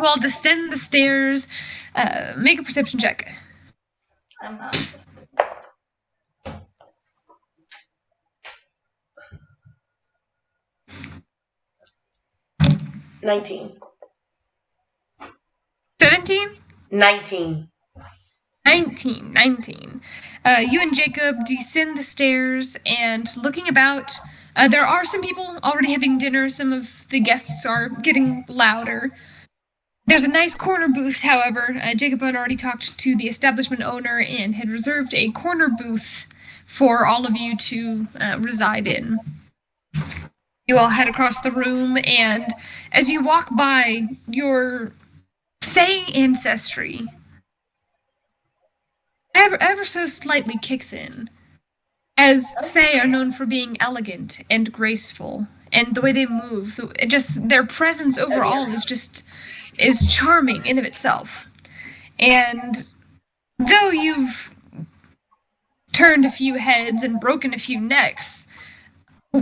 you all descend the stairs. Make a perception check. I'm not. 19. 17? 19. 19. You and Jacob descend the stairs, and looking about, there are some people already having dinner. Some of the guests are getting louder. There's a nice corner booth, however. Jacob had already talked to the establishment owner and had reserved a corner booth for all of you to reside in. You all head across the room, and as you walk by, your Fey ancestry ever so slightly kicks in, as Fey are known for being elegant and graceful, and the way they move, just their presence overall is charming in of itself. And though you've turned a few heads and broken a few necks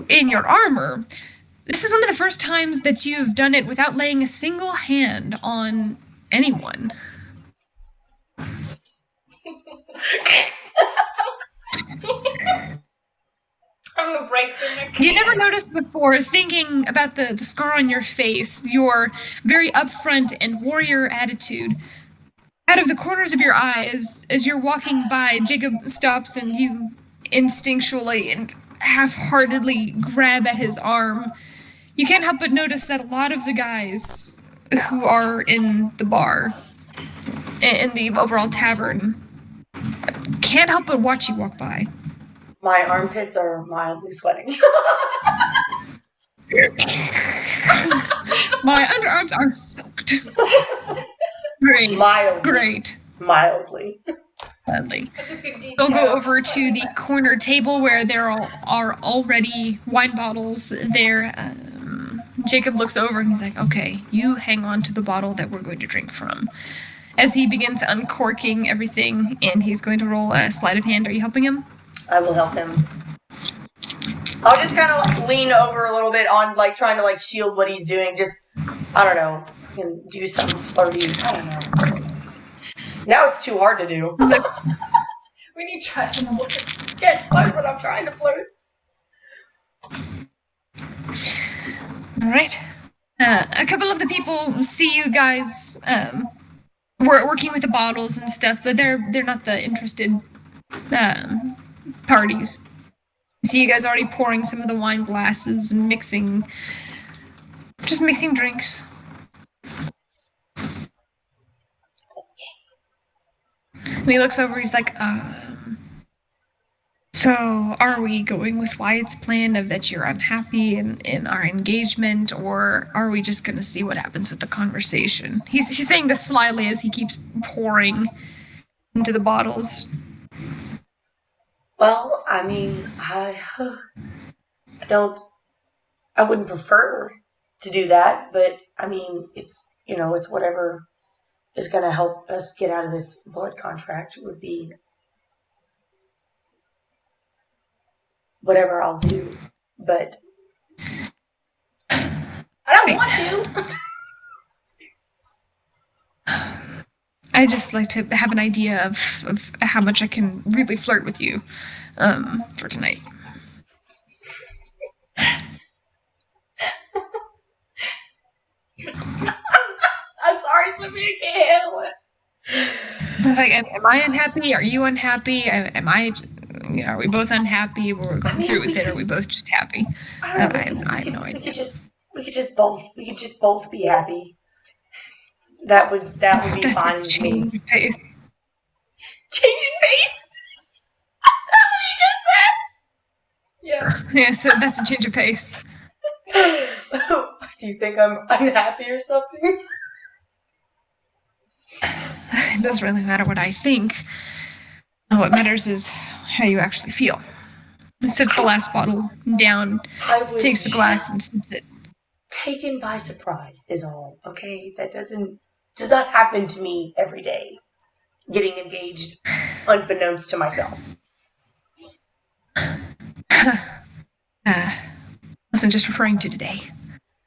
in your armor, this is one of the first times that you've done it without laying a single hand on anyone. I'm gonna break some neck. You never noticed before, thinking about the scar on your face, your very upfront and warrior attitude. Out of the corners of your eyes, as you're walking by, Jacob stops and you instinctually and half-heartedly grab at his arm. You can't help but notice that a lot of the guys who are in the bar, in the overall tavern, can't help but watch you walk by. My armpits are mildly sweating. My underarms are soaked. Great. Mildly. Great. Mildly. Gladly. They'll go over to the corner table where there are already wine bottles there. Jacob looks over and he's like, okay, you hang on to the bottle that we're going to drink from. As he begins uncorking everything, and he's going to roll a sleight of hand. Are you helping him? I will help him. I'll just kind of lean over a little bit on, trying to, shield what he's doing. Just, I don't know, and do some flirty. I don't know. Now it's too hard to do. We need to try to get flirt when I'm trying to flirt. Alright. A couple of the people see you guys working with the bottles and stuff, but they're not the interested parties. See you guys already pouring some of the wine glasses and mixing drinks. And he looks over, he's like, so are we going with Wyatt's plan of that you're unhappy in our engagement, or are we just going to see what happens with the conversation? He's saying this slyly as he keeps pouring into the bottles. Well, I mean, I wouldn't prefer to do that, but I mean, it's whatever is going to help us get out of this blood contract would be whatever I'll do, but I don't want to. I just like to have an idea of how much I can really flirt with you for tonight. I'm sorry, Slippy, I can't handle it. I was like, am I unhappy? Are you unhappy? Are we both unhappy? We're going through with it. Are we both just happy? I have no idea. We could just both be happy. That would be fine with me. Change of pace. Changing pace? That's what he just said? Yeah. Yeah, so that's a change of pace. Do you think I'm unhappy or something? It doesn't really matter what I think. What matters is how you actually feel. He sets the last bottle down, takes the glass and sips it. Taken by surprise is all, okay? That does not happen to me every day. Getting engaged unbeknownst to myself. Wasn't just referring to today.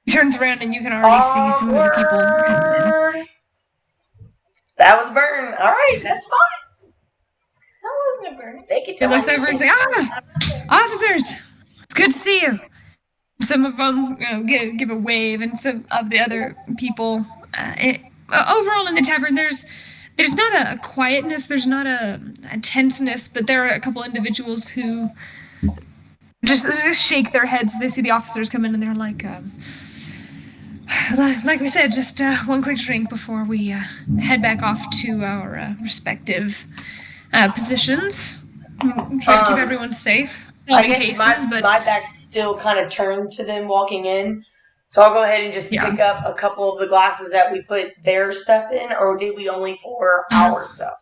He turns around and you can already see some of the people coming in. That was a burn. All right, that's fine. That wasn't a burn. They can He tell. looks over and says, officers, it's good to see you. Some of them give a wave, and some of the other people. Overall in the tavern, there's not a quietness, there's not a tenseness, but there are a couple individuals who just shake their heads. They see the officers come in, and they're like we said, just one quick drink before we head back off to our respective positions. Try to keep everyone safe. I guess my back's still kind of turned to them walking in, so I'll go ahead and just pick up a couple of the glasses that we put their stuff in, or did we only pour our stuff?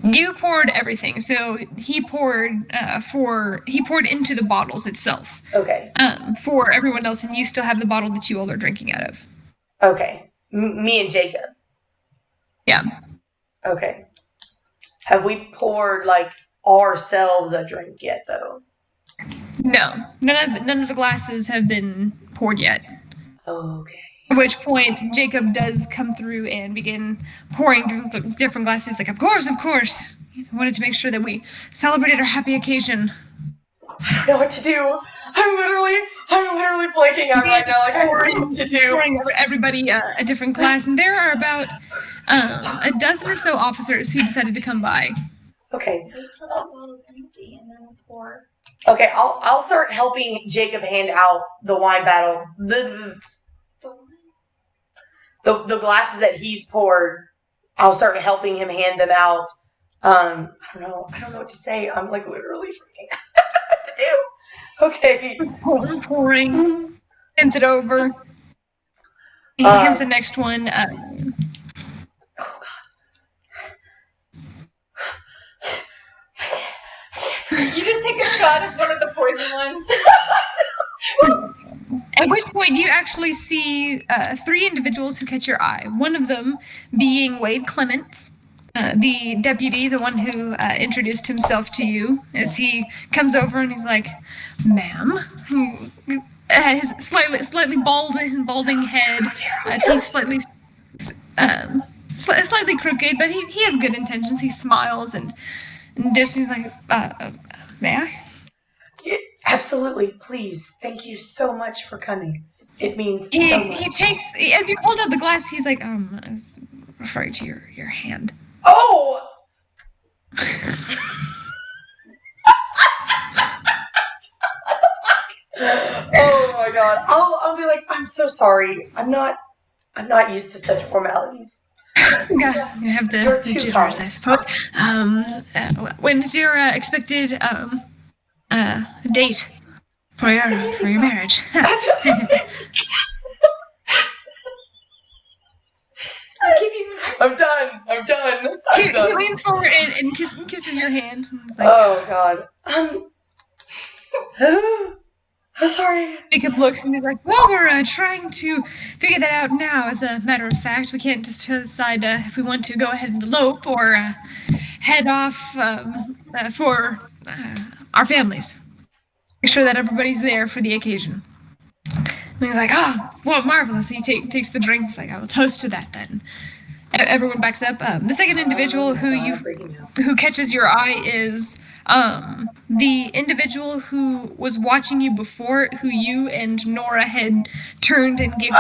You poured everything, so he poured into the bottles itself. Okay. For everyone else, and you still have the bottle that you all are drinking out of. Okay. Me and Jacob. Yeah. Okay. Have we poured ourselves a drink yet, though? No, none of the glasses have been poured yet. Okay. At which point, Jacob does come through and begin pouring different glasses. Like, of course. I wanted to make sure that we celebrated our happy occasion. I don't know what to do. I'm literally blanking out right now. I don't know what to do. Pouring everybody a different glass, and there are about a dozen or so officers who decided to come by. Okay. Wait till that bottle's empty and then we'll pour. Okay, I'll start helping Jacob hand out the wine bottle. The glasses that he's poured, I'll start helping him hand them out. I don't know what to say. I'm literally freaking out. I don't know what to do. Okay. Pouring. Hands it over. He hands the next one. Oh You just take a shot of one of the poison ones. At which point you actually see 3 individuals who catch your eye. One of them being Wade Clements, the deputy, the one who introduced himself to you, as he comes over and he's like, "Ma'am," his slightly balding head, teeth slightly crooked, but he has good intentions. He smiles and dips. He's like, "May I?" Yeah, absolutely, please. Thank you so much for coming. It means so much. He takes, as you hold out the glass, he's like, I was referring to your hand. Oh! Oh my god. I'll be like, I'm so sorry. I'm not used to such formalities. Yeah, you have the jitters, I suppose. When's your expected date for your marriage? I'm done. He leans forward and kisses your hand. And like, oh god. I'm sorry. Jacob looks and he's like, well, we're trying to figure that out now. As a matter of fact, we can't just decide if we want to go ahead and elope or head off for our families. Make sure that everybody's there for the occasion. And he's like, oh, well, marvelous. And he takes the drink. He's like, I will toast to that then. Everyone backs up. The second individual who catches your eye is the individual who was watching you before, who you and Nora had turned and giggled.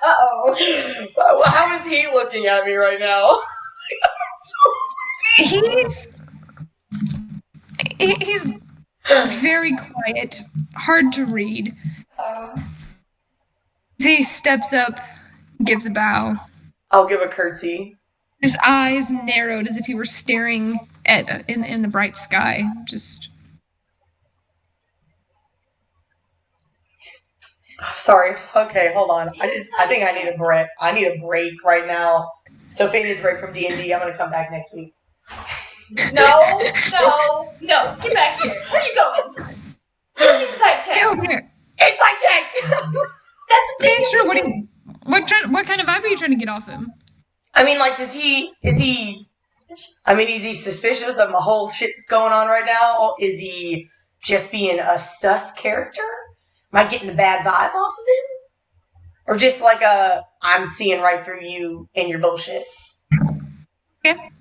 Uh-oh. How is he looking at me right now? He's very quiet, hard to read. He steps up, gives a bow. I'll give a curtsy. His eyes narrowed as if he were staring at in the bright sky. Just. Sorry. Okay, hold on. I think I need a break. I need a break right now. So if it needs a break from D&D, I'm gonna come back next week. No. Get back here. Where are you going? Do an insight check. Over here. Insight check! That's a big Sure. What kind of vibe are you trying to get off him? I mean, is he suspicious? I mean, is he suspicious of my whole shit that's going on right now? Is he just being a sus character? Am I getting a bad vibe off of him? or just like a I'm seeing right through you and your bullshit. Okay.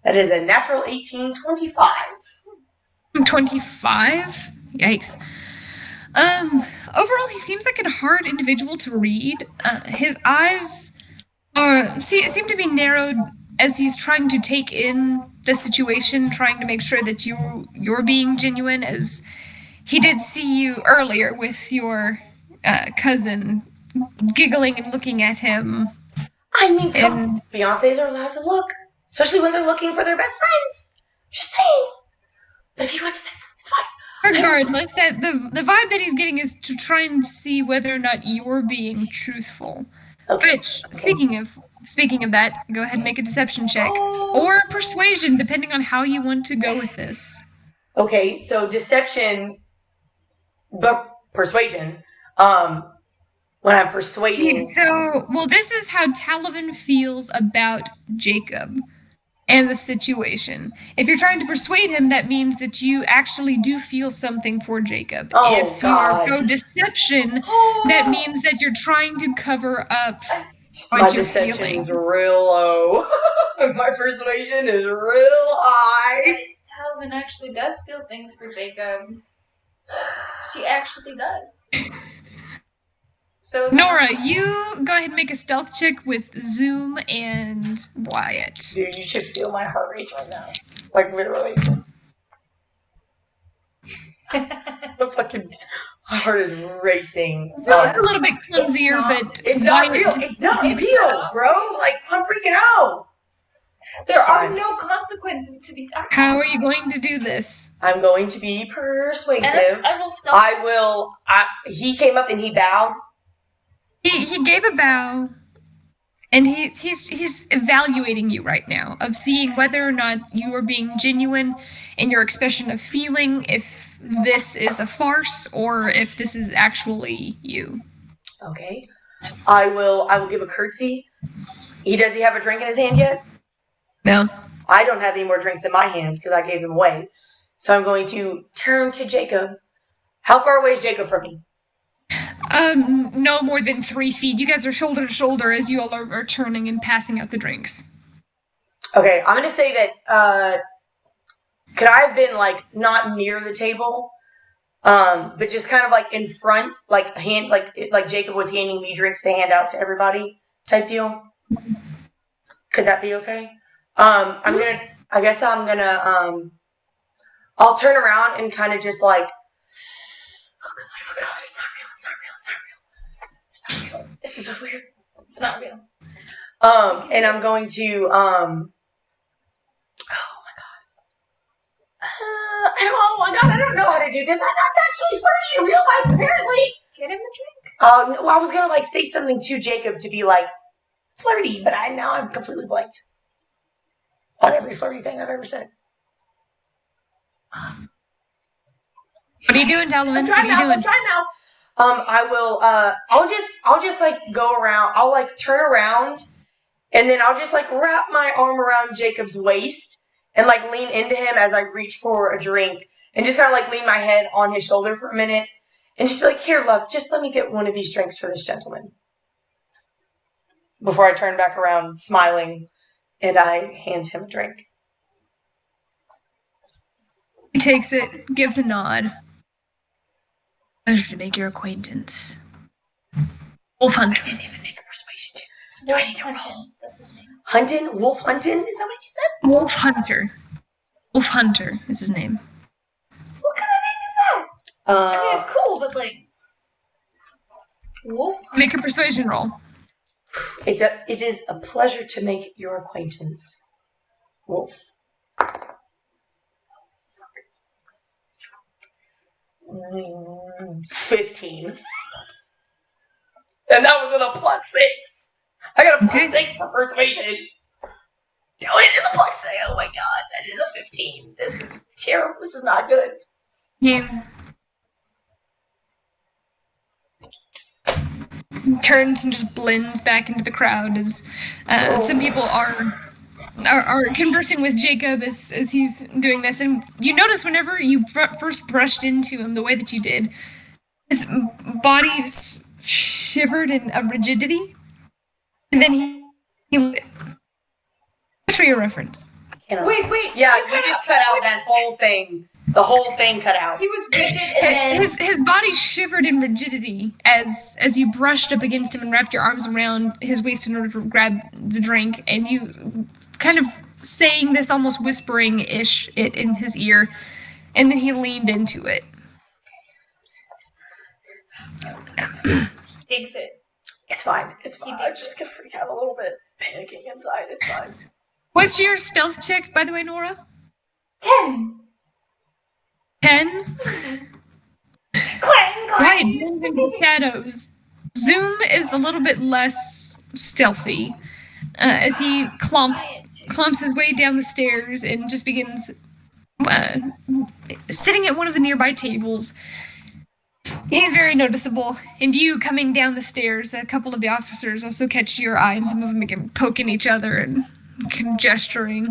That is a natural 18, 25. 25? Yikes. Overall, he seems like a hard individual to read. His eyes seem to be narrowed as he's trying to take in the situation, trying to make sure that you're being genuine, as he did see you earlier with your cousin giggling and looking at him. I mean, Beyonces are allowed to look, especially when they're looking for their best friends. Just saying. But if he was, it's fine. Regardless, that the vibe that he's getting is to try and see whether or not you're being truthful. Okay. Which, speaking of that, go ahead and make a deception check or persuasion, depending on how you want to go with this. Okay, so deception, but persuasion. When I'm persuading. So, well, this is how Talavin feels about Jacob and the situation. If you're trying to persuade him, that means that you actually do feel something for Jacob. Oh, if God. you go deception, that means that you're trying to cover up My what you're deception feeling. is real low. My persuasion is real high. Talavin actually does feel things for Jacob. She actually does. So Nora, you go ahead and make a stealth check with Zoom and Wyatt. Dude, you should feel my heart race right now. Like, literally. My heart is racing. Well, a little bit clumsier, but It's not Wyatt- real. It's not real, bro. Like, I'm freaking out. there are no consequences to these actions. How are you going to do this? I'm going to be persuasive. And I will stop. He came up and he bowed. He gave a bow, and he's evaluating you right now, of seeing whether or not you are being genuine in your expression of feeling, if this is a farce or if this is actually you. Okay. I will give a curtsy. Does he have a drink in his hand yet? No. I don't have any more drinks in my hand because I gave them away. So I'm going to turn to Jacob. How far away is Jacob from me? No more than 3 feet. You guys are shoulder to shoulder as you all are turning and passing out the drinks. Okay, I'm gonna say that could I have been like not near the table, but just kind of like in front, like Jacob was handing me drinks to hand out to everybody type deal. Could that be okay? I'll turn around and kind of just like, oh god, it's not real. This is so weird. It's not real. And I'm going to, oh my god, I don't know how to do this. I'm not actually flirty in real life, apparently. Get him a drink. Well, I was gonna like say something to Jacob to be like flirty, but I'm completely blanked on every flirty thing I've ever said. What are you doing, Talavin? What are you doing? I'm trying now. I'll just like go around. I'll like turn around, and then I'll just like wrap my arm around Jacob's waist and like lean into him as I reach for a drink, and just kind of like lean my head on his shoulder for a minute, and just be like, "Here, love, just let me get one of these drinks for this gentleman." Before I turn back around, smiling, and I hand him a drink. He takes it, gives a nod. Pleasure to make your acquaintance. Wolf Hunter. I didn't even make a persuasion check. Do I need to roll? That's his name. Huntin? Wolf Huntin? Is that what you said? Wolf Hunter. Wolf Hunter is his name. What kind of name is that? I mean, it's cool, but like, wolf. Make a persuasion roll. It is a pleasure to make your acquaintance, Wolf. 15. And that was with a +6. I got a +6 for persuasion. Oh, it is a +6. Oh my god, that is a 15. This is terrible. This is not good. Yeah. Turns and just blends back into the crowd as some people are are conversing with Jacob as he's doing this, and you notice whenever you first brushed into him the way that you did, his body shivered in a rigidity, and then he just for your reference. Wait. Yeah, you just cut out that whole thing. The whole thing cut out. He was rigid, and then his body shivered in rigidity as you brushed up against him and wrapped your arms around his waist in order to grab the drink, and you kind of saying this almost whispering-ish it in his ear, and then he leaned into it. takes it. It's fine. It's fine. I'm just gonna freak out a little bit, panicking inside. It's fine. What's your stealth check, by the way, Nora? 10. 10? Clang. Right, blends into shadows. Zoom is a little bit less stealthy as he clumps his way down the stairs and just begins sitting at one of the nearby tables. He's very noticeable, and you coming down the stairs, a couple of the officers also catch your eye, and some of them begin poking each other and gesturing.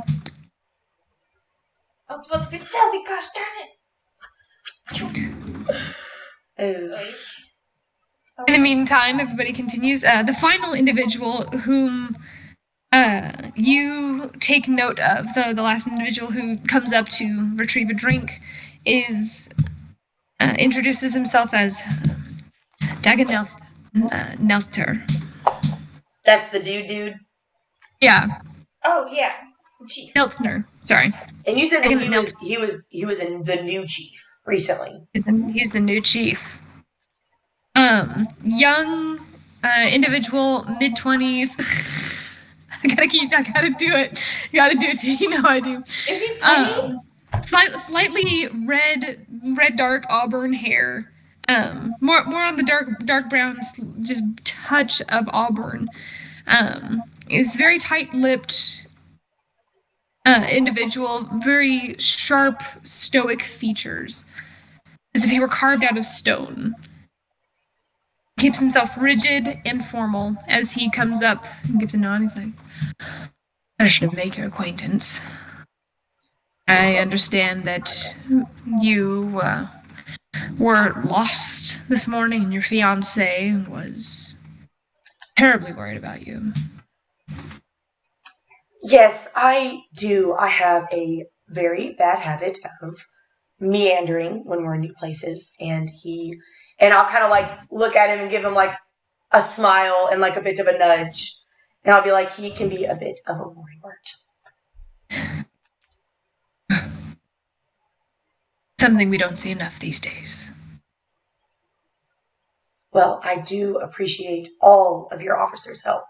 I was supposed to be stealthy, gosh darn it. In the meantime, everybody continues. The final individual whom you take note of, the last individual who comes up to retrieve a drink, is introduces himself as Dagan Nelter. That's the dude? Yeah. Oh, yeah. Chief. Neltner, sorry. And you said that he was in the new chief recently. He's the new chief. Young individual, mid-20s. I gotta do it. Gotta do it too. You know I do. Is he pretty? Slightly red dark auburn hair. More on the dark brown, just touch of auburn. Is very tight-lipped individual, very sharp, stoic features, as if he were carved out of stone. Keeps himself rigid and formal as he comes up and gives a nod. He's like, "Pleasure to make your acquaintance. I understand that you were lost this morning, and your fiancé was terribly worried about you." Yes, I do. I have a very bad habit of meandering when we're in new places, and I'll kind of like look at him and give him like a smile and like a bit of a nudge, and I'll be like, he can be a bit of a worrywart. Something we don't see enough these days. Well, I do appreciate all of your officers' help.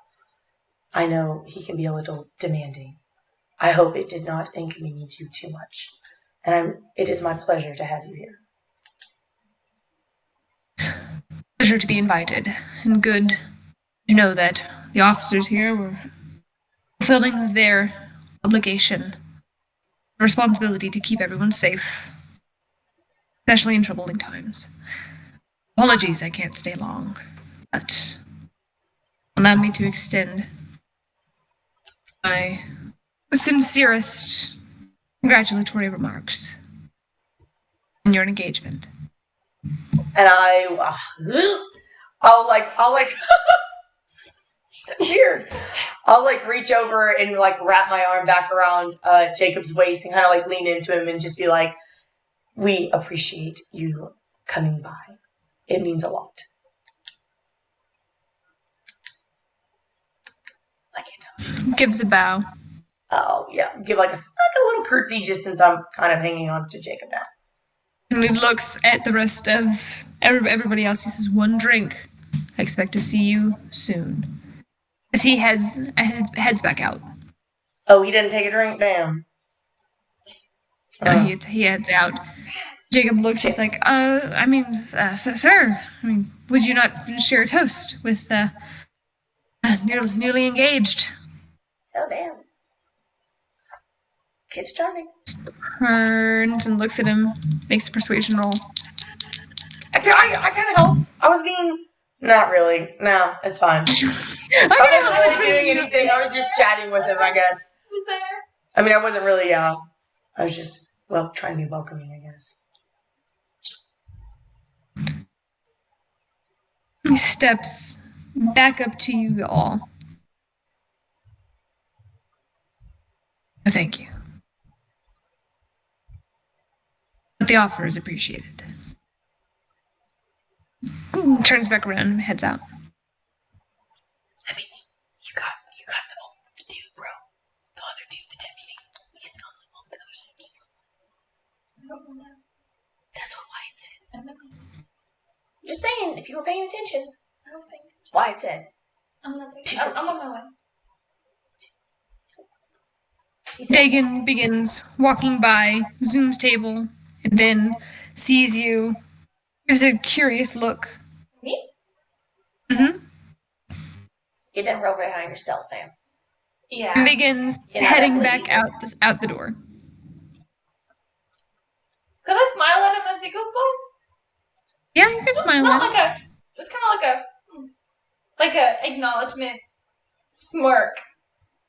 I know he can be a little demanding. I hope it did not inconvenience you too much. And it is my pleasure to have you here. Pleasure to be invited, and good to know that the officers here were fulfilling their obligation, responsibility to keep everyone safe, especially in troubling times. Apologies I can't stay long, but allow me to extend my sincerest congratulatory remarks on your engagement. And I'll like, so weird. I'll like reach over and like wrap my arm back around Jacob's waist and kind of like lean into him and just be like, "We appreciate you coming by. It means a lot." Gives a bow. Oh yeah, give like a little curtsy just since I'm kind of hanging on to Jacob now. And he looks at the rest of everybody else. He says, "One drink. I expect to see you soon." As he heads back out. Oh, he didn't take a drink? Damn. He heads out. Jacob looks at like, sir, would you not share a toast with newly engaged? Oh, damn. Kid's charming. Turns and looks at him, makes a persuasion roll. I kind of helped. I was being... Not really. No, it's fine. I wasn't really doing anything. I was just chatting with him, I guess. was there. I mean, I wasn't really, I was just, trying to be welcoming, I guess. He steps back up to you all. Thank you. But the offer is appreciated. Turns back around and heads out. I mean, you got the dude, bro. The other dude, the deputy. He's the only one with the other siblings. I don't know. That's what Wyatt said. I don't know. Just saying, if you were paying attention. I was paying attention. Wyatt said. I'm not there. I'm on my way. Dagon begins walking by Zoom's table and then sees you. Gives a curious look. Me? Mm-hmm. You didn't roll very high on your stealth, fam. Yeah. And begins heading back out the door. Could I smile at him as he goes by? Yeah, you can smile at him. Just kind of like a acknowledgement, smirk,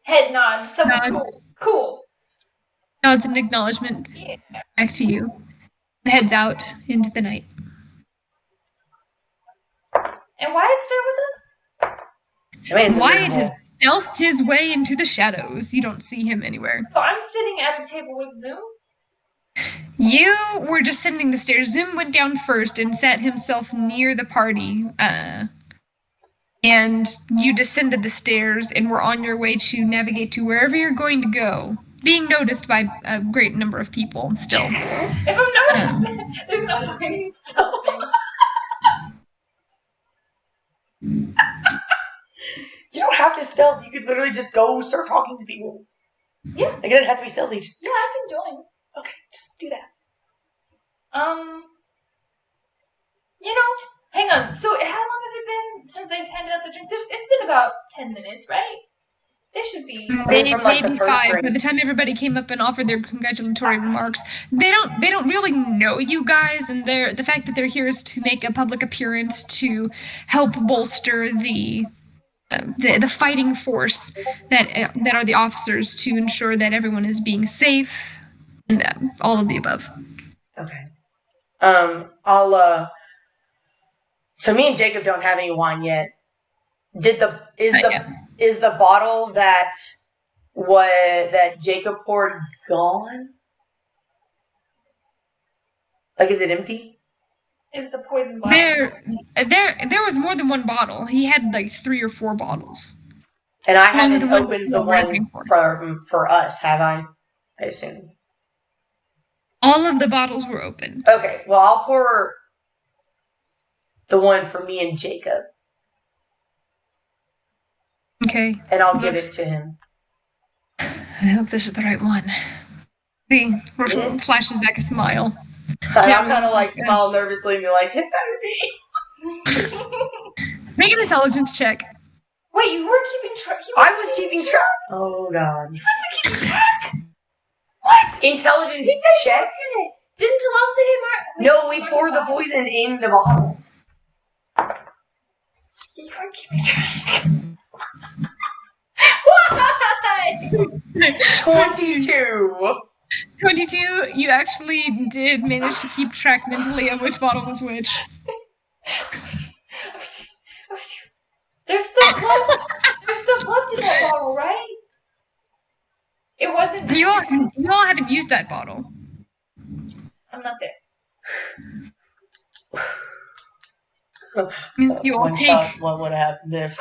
head nod, something cool. Nods an acknowledgement back to you. And heads out into the night. And Wyatt's there with us? Wyatt has stealthed his way into the shadows. You don't see him anywhere. So I'm sitting at a table with Zoom? You were just ascending the stairs. Zoom went down first and sat himself near the party. And you descended the stairs and were on your way to navigate to wherever you're going to go. Being noticed by a great number of people still. If I'm noticed, there's no point in stealthing. You don't have to stealth. You could literally just go start talking to people. Yeah. Like, it doesn't have to be stealthy. Just, Yeah, I can join. okay, just do that. Hang on. So how long has it been since they've handed out the drinks? It's been about 10 minutes, right? They should be. Maybe from, like, the first 5. drink. By the time everybody came up and offered their congratulatory remarks, they don't really know you guys, and the fact that they're here is to make a public appearance to help bolster the fighting force that are the officers to ensure that everyone is being safe and all of the above. Okay. So me and Jacob don't have any wine yet. Is the bottle that Jacob poured gone? Like, is it empty? Is the poison bottle? There was more than one bottle. He had like 3 or 4 bottles. And I Only haven't the one opened the we're one wrapping for. for us, have I? I assume. All of the bottles were open. Okay, well, I'll pour the one for me and Jacob. Okay. And I'll give it to him. I hope this is the right one. See, flashes back a smile. I'll kind of like smile nervously and be like, it better be. Make an intelligence check. Wait, you were keeping track? I was keeping track. Oh, God. He wasn't keeping track. What? Intelligence He said check? he it. Didn't Talal say it? No, we poured the poison in the bottles. You weren't keeping track. Why? 22. 22, you actually did manage to keep track mentally of which bottle was which. There's stuff left. There's stuff left in that bottle, right? It wasn't. You all haven't used that bottle. I'm not there. You all One take. shot, what would have happened if?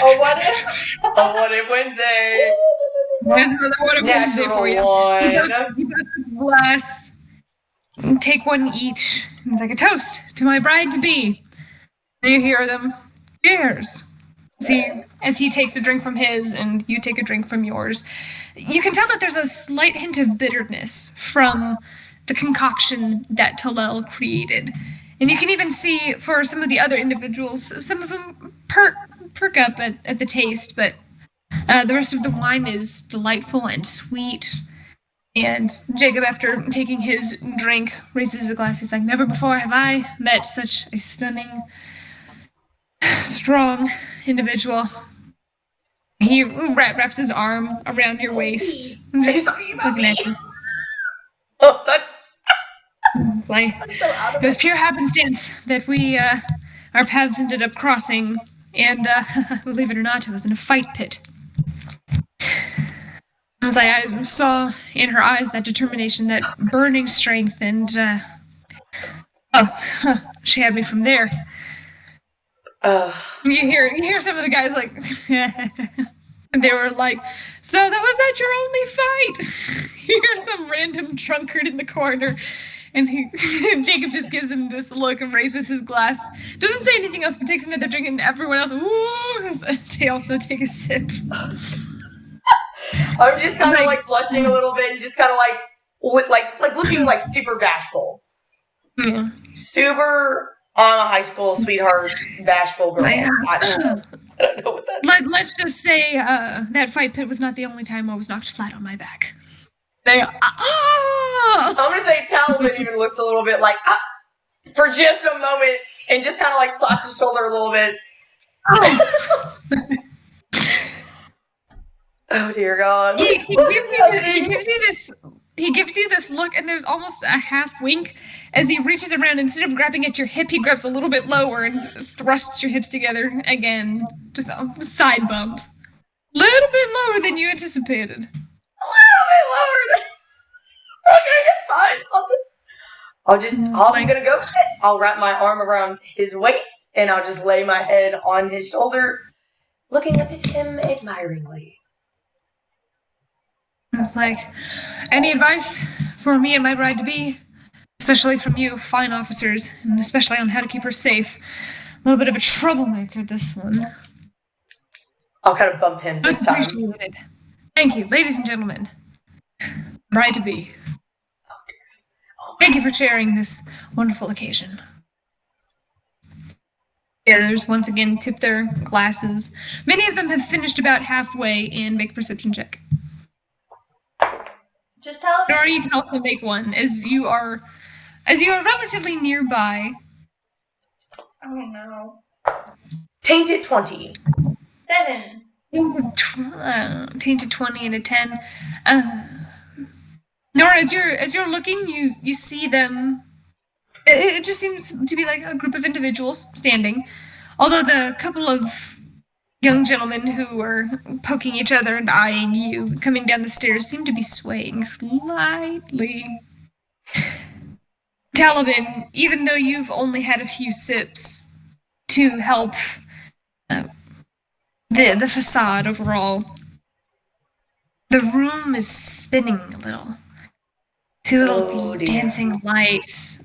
Oh, what if? Oh, what if Wednesday? There's another one of Wednesday for you. One. You got the glass. Take one each. It's like a toast to my bride-to-be. You hear them. Cheers. See, as he takes a drink from his and you take a drink from yours, you can tell that there's a slight hint of bitterness from the concoction that Talal created. And you can even see for some of the other individuals, some of them perk up at the taste, but the rest of the wine is delightful and sweet. And Jacob, after taking his drink, raises a glass. He's like, never before have I met such a stunning, strong individual. He wraps his arm around your waist. And He's just talking about looking me. at you. Oh, that's It's like, so out of it was pure happenstance that we, our paths ended up crossing. And, believe it or not, it was in a fight pit. I was like, I saw in her eyes that determination, that burning strength, and, she had me from there. You hear some of the guys like, and they were like, so that was that your only fight? You hear some random drunkard in the corner, and Jacob just gives him this look and raises his glass. Doesn't say anything else, but takes another drink, and everyone else, ooh, they also take a sip. I'm just kind of like blushing a little bit and just kind of like looking like super bashful. Yeah. Super on a high school sweetheart bashful girl. I don't know what that's. Let's just say that fight pit was not the only time I was knocked flat on my back. I'm gonna say Talavin even looks a little bit like for just a moment and just kind of like slaps his shoulder a little bit. Oh dear God! He gives you this look, and there's almost a half wink as he reaches around. Instead of grabbing at your hip, he grabs a little bit lower and thrusts your hips together again. Just a side bump, little bit lower than you anticipated. A little bit lower. Okay, it's fine. I'm gonna go with it. I'll wrap my arm around his waist, and I'll just lay my head on his shoulder, looking up at him admiringly. Like, any advice for me and my bride-to-be? Especially from you, fine officers, and especially on how to keep her safe. A little bit of a troublemaker, this one. I'll kind of bump him this time. Appreciated. Thank you, ladies and gentlemen. Bride-to-be. Thank you for sharing this wonderful occasion. The others once again tip their glasses. Many of them have finished about halfway and make a perception check. Just tell him. Nora, you can also make one as you are relatively nearby. Oh no. Tainted 20. 7. Tainted 20 and a 10. Nora, as you're looking, you see them. It just seems to be like a group of individuals standing. Although the couple of young gentlemen who are poking each other and eyeing you coming down the stairs seem to be swaying slightly. Talavin, even though you've only had a few sips to help the facade overall, the room is spinning a little. See little dancing lights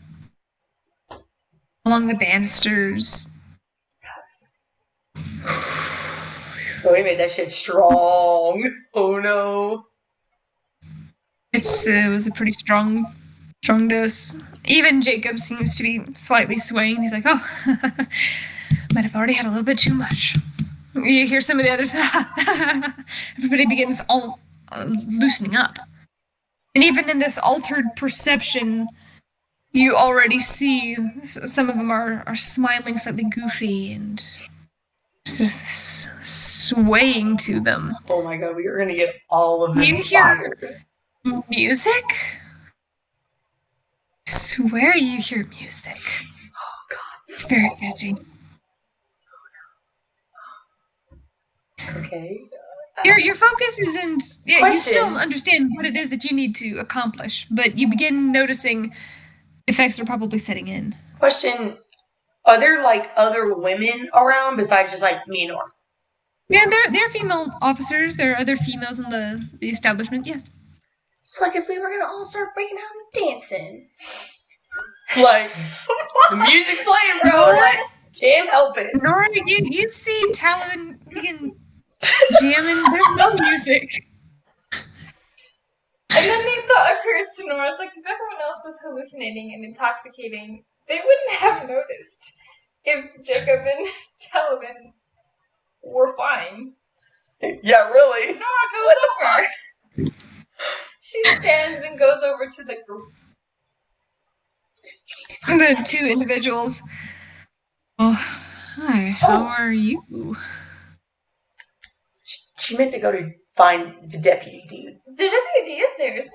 along the banisters. Oh, we made that shit strong. Oh no. It was a pretty strong dose. Even Jacob seems to be slightly swaying. He's like, oh, might have already had a little bit too much. You hear some of the others. Everybody begins all loosening up. And even in this altered perception, you already see some of them are smiling slightly goofy and just swaying to them. Oh my God, we are gonna get all of them. You hear music? I swear you hear music. Oh God. It's very catchy. Okay. Your focus isn't. Yeah, Question. you still understand what it is that you need to accomplish, but you begin noticing effects are probably setting in. Question: are there like other women around besides just like me and Nora? Yeah, there are female officers. There are other females in the establishment. Yes. So like, if we were gonna all start breaking out and dancing, like the music's playing, bro. Like, can't help it. Nora, you see Talavin begin jamming. There's no music. And then the thought occurs to Nora, it's like, if everyone else was hallucinating and intoxicating, they wouldn't have noticed if Jacob and Talavin were fine. Yeah, really. Nora goes over. She stands and goes over to the group. The two individuals. Oh, hi. How are you? she meant to go to find the deputy dude. The deputy is there, isn't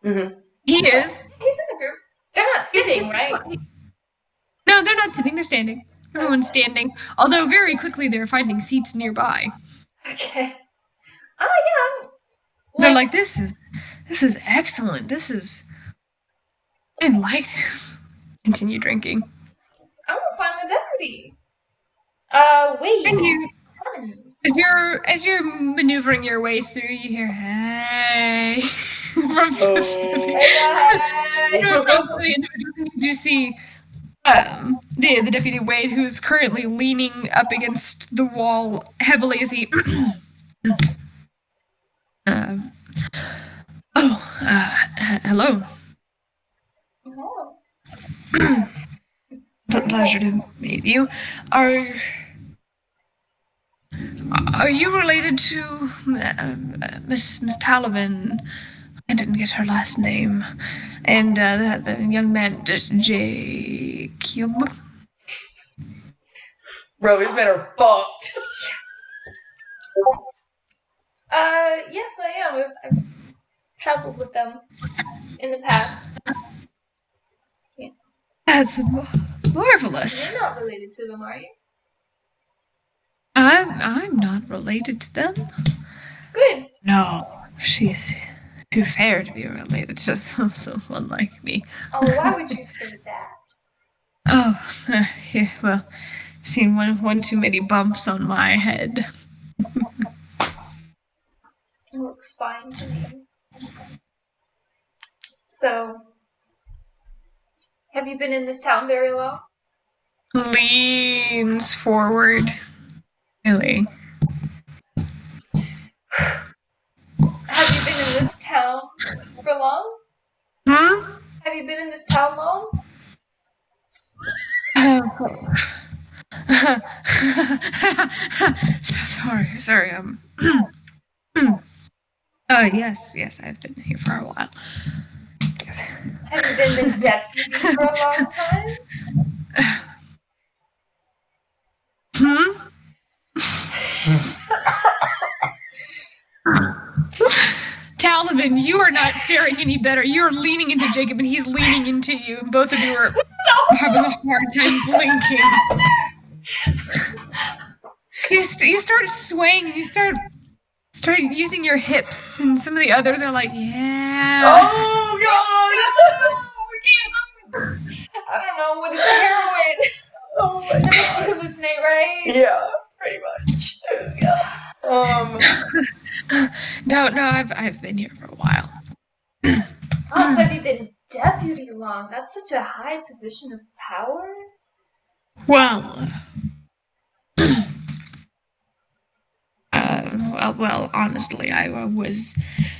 he? Mm-hmm. He is. He's in the group. They're not sitting, right? No, they're not sitting, they're standing. Everyone's standing. Although very quickly they're finding seats nearby. Okay. Oh, yeah. They're like, this is excellent. I like this. Continue drinking. I want to find the deputy. Wait. And you, Heavens. as you're maneuvering your way through, you hear, hey. From the individuals, you see the deputy Wade, who's currently leaning up against the wall heavily as he hello. Oh. Pleasure to meet you. Are you related to Miss Talavin? I didn't get her last name. And the young man, Jakob. Bro, these men are fucked. Yes, I am. I've traveled with them in the past. Yes. That's marvelous. You're not related to them, are you? I'm not related to them. Good. No, she's too fair to be related to someone like me. Oh, why would you say that? Oh, yeah, well, seen one too many bumps on my head. It looks fine to me. So, have you been in this town very long? Leans forward. Really? Have you been in this town for long? Hmm? Have you been in this town long? Sorry. Yes, I've been here for a while. Yes. Have you been the deputy for a long time? Talavin, you are not faring any better. You're leaning into Jacob and he's leaning into you. And both of you are having a hard time blinking. You start swaying and you start using your hips, and some of the others are like, yeah. Oh god! I don't know, what is the heroin? Oh my That makes god. you hallucinate, right? Yeah, pretty much. No, I've been here for a while. Oh, so have you been deputy long? That's such a high position of power? Well, well, honestly, I was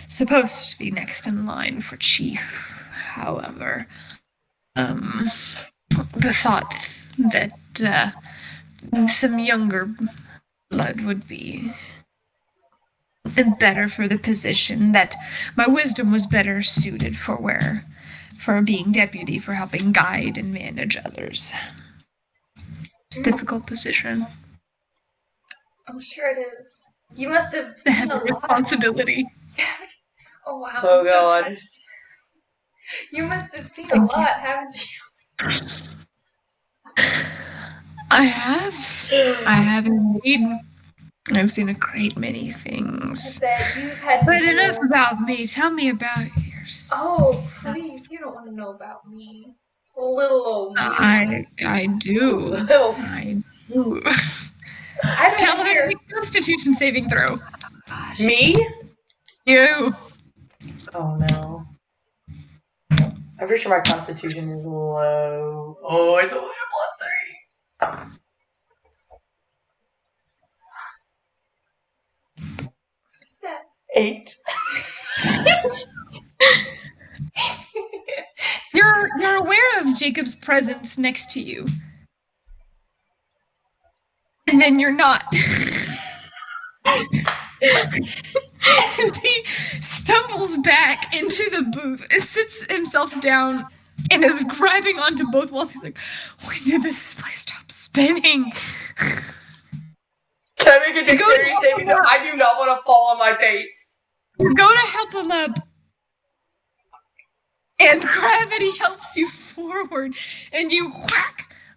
supposed to be next in line for chief. However, the thought that some younger blood would be better for the position, that my wisdom was better suited for being deputy, for helping guide and manage others. It's a difficult position. I'm sure it is. You must have The seen heavy a lot. responsibility. Oh wow, Oh I'm so god. touched. You must have seen a lot, haven't you? I have indeed. I've seen a great many things. That you've had to But deal enough with. about me. Tell me about yourself. Oh, please, you don't want to know about me. Little old me. I do. Little. I do. I don't Tell me hear. a Constitution saving throw. Me? You. Oh no. I'm pretty sure my constitution is low. Oh, it's only a +3. What's that? 8. You're aware of Jacob's presence next to you. And then you're not. As he stumbles back into the booth and sits himself down and is grabbing onto both walls. He's like, when did this place stop spinning? Can I make a dexterity saving throw? I do not want to fall on my face. You go to help him up, and gravity helps you forward, and you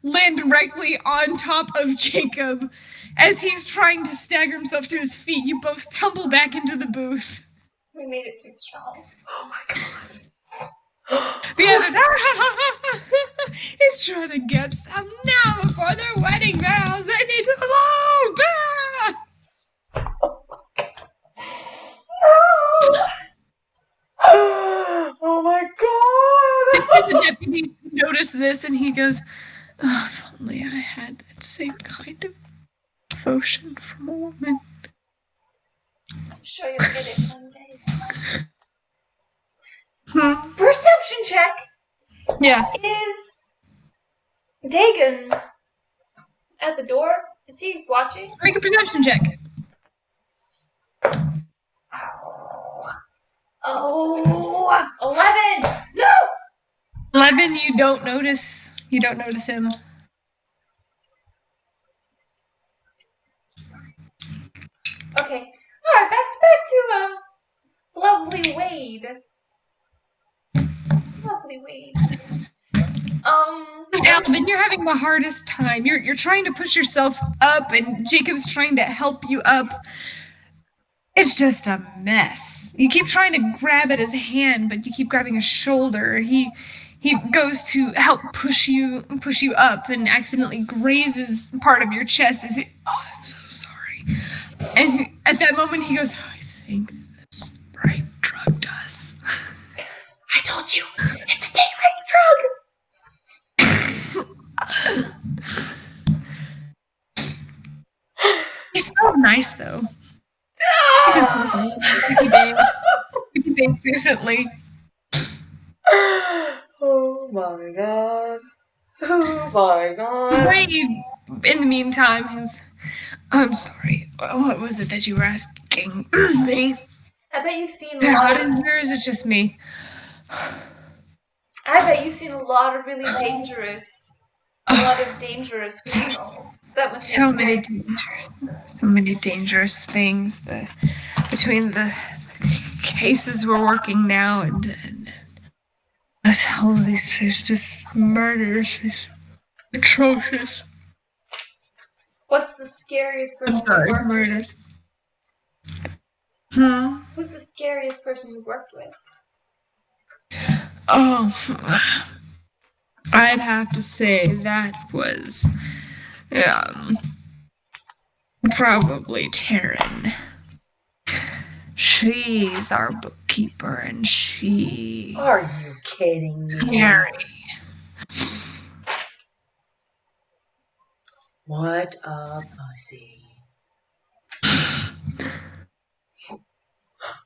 land directly on top of Jacob. As he's trying to stagger himself to his feet, you both tumble back into the booth. We made it too strong. Oh my god. The others, he's trying to get some now before their wedding vows. They need to move. Oh my god. The deputy noticed this and he goes, oh, if only I had that same kind of devotion from a woman. I'm sure you'll get it one day. Perception check. Yeah. Is Dagon at the door? Is he watching? Make a perception check. Oh, 11! No! 11, you don't notice him. Okay. Alright, back to lovely Wade. Lovely Wade. Talavin, you're having the hardest time. You're trying to push yourself up, and Jacob's trying to help you up. It's just a mess. You keep trying to grab at his hand, but you keep grabbing his shoulder. He goes to help push you up, and accidentally grazes part of your chest. Oh, I'm so sorry. And at that moment, he goes, I think this bright drug does. I told you, it's a stingray drug. He smells nice, though. He smells Ricky Babe recently. Oh my god. Oh my god. Wade, in the meantime, I'm sorry. What was it that you were asking me? I bet you've seen Is it hot in here, or is it just me? I bet you've seen a lot of really dangerous criminals. That was so many dangerous things. Between the cases we're working now and all of these, there's just murders. It's atrocious. What's the scariest person I'm sorry, you worked murders. with? Who's the scariest person you worked with? Oh, I'd have to say that was probably Taryn. She's our bookkeeper, and she... Are you kidding me? Scary. What a pussy.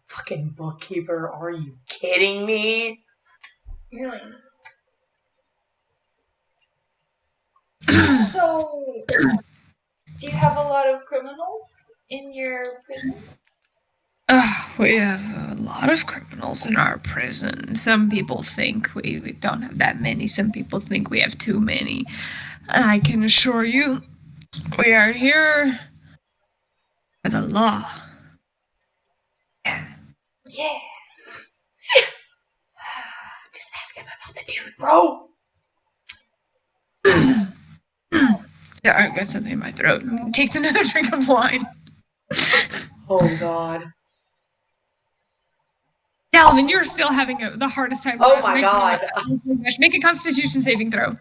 Fucking bookkeeper, are you kidding me? Really? So, do you have a lot of criminals in your prison? We have a lot of criminals in our prison. Some people think we don't have that many. Some people think we have too many. I can assure you, we are here for the law. Yeah. Just ask him about the dude, bro. Sorry, I got something in my throat. Takes another drink of wine. Oh god. Talavin, you're still having the hardest time. Oh my god. Make a Constitution saving throw.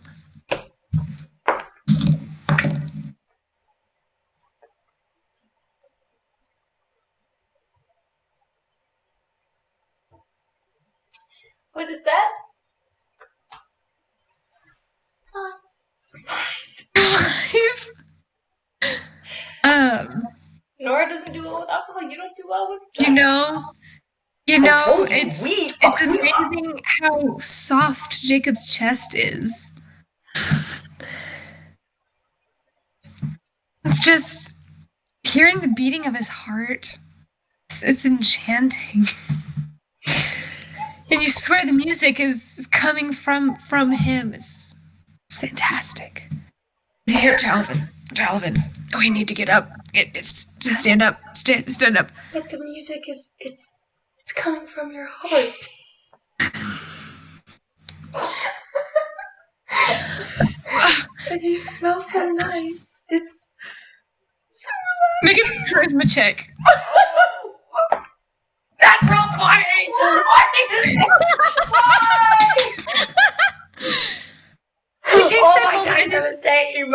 What is that? Nora doesn't do well with alcohol. You don't do well with drugs. It's amazing how soft Jacob's chest is. It's just hearing the beating of his heart. It's enchanting. And you swear the music is coming from him. It's fantastic. Here, Talavin. We need to get up. It's to stand up. Stand up. But the music is it's coming from your heart. And you smell so nice. It's so Make a charisma check. That's real funny! He takes that my moment dice are the same!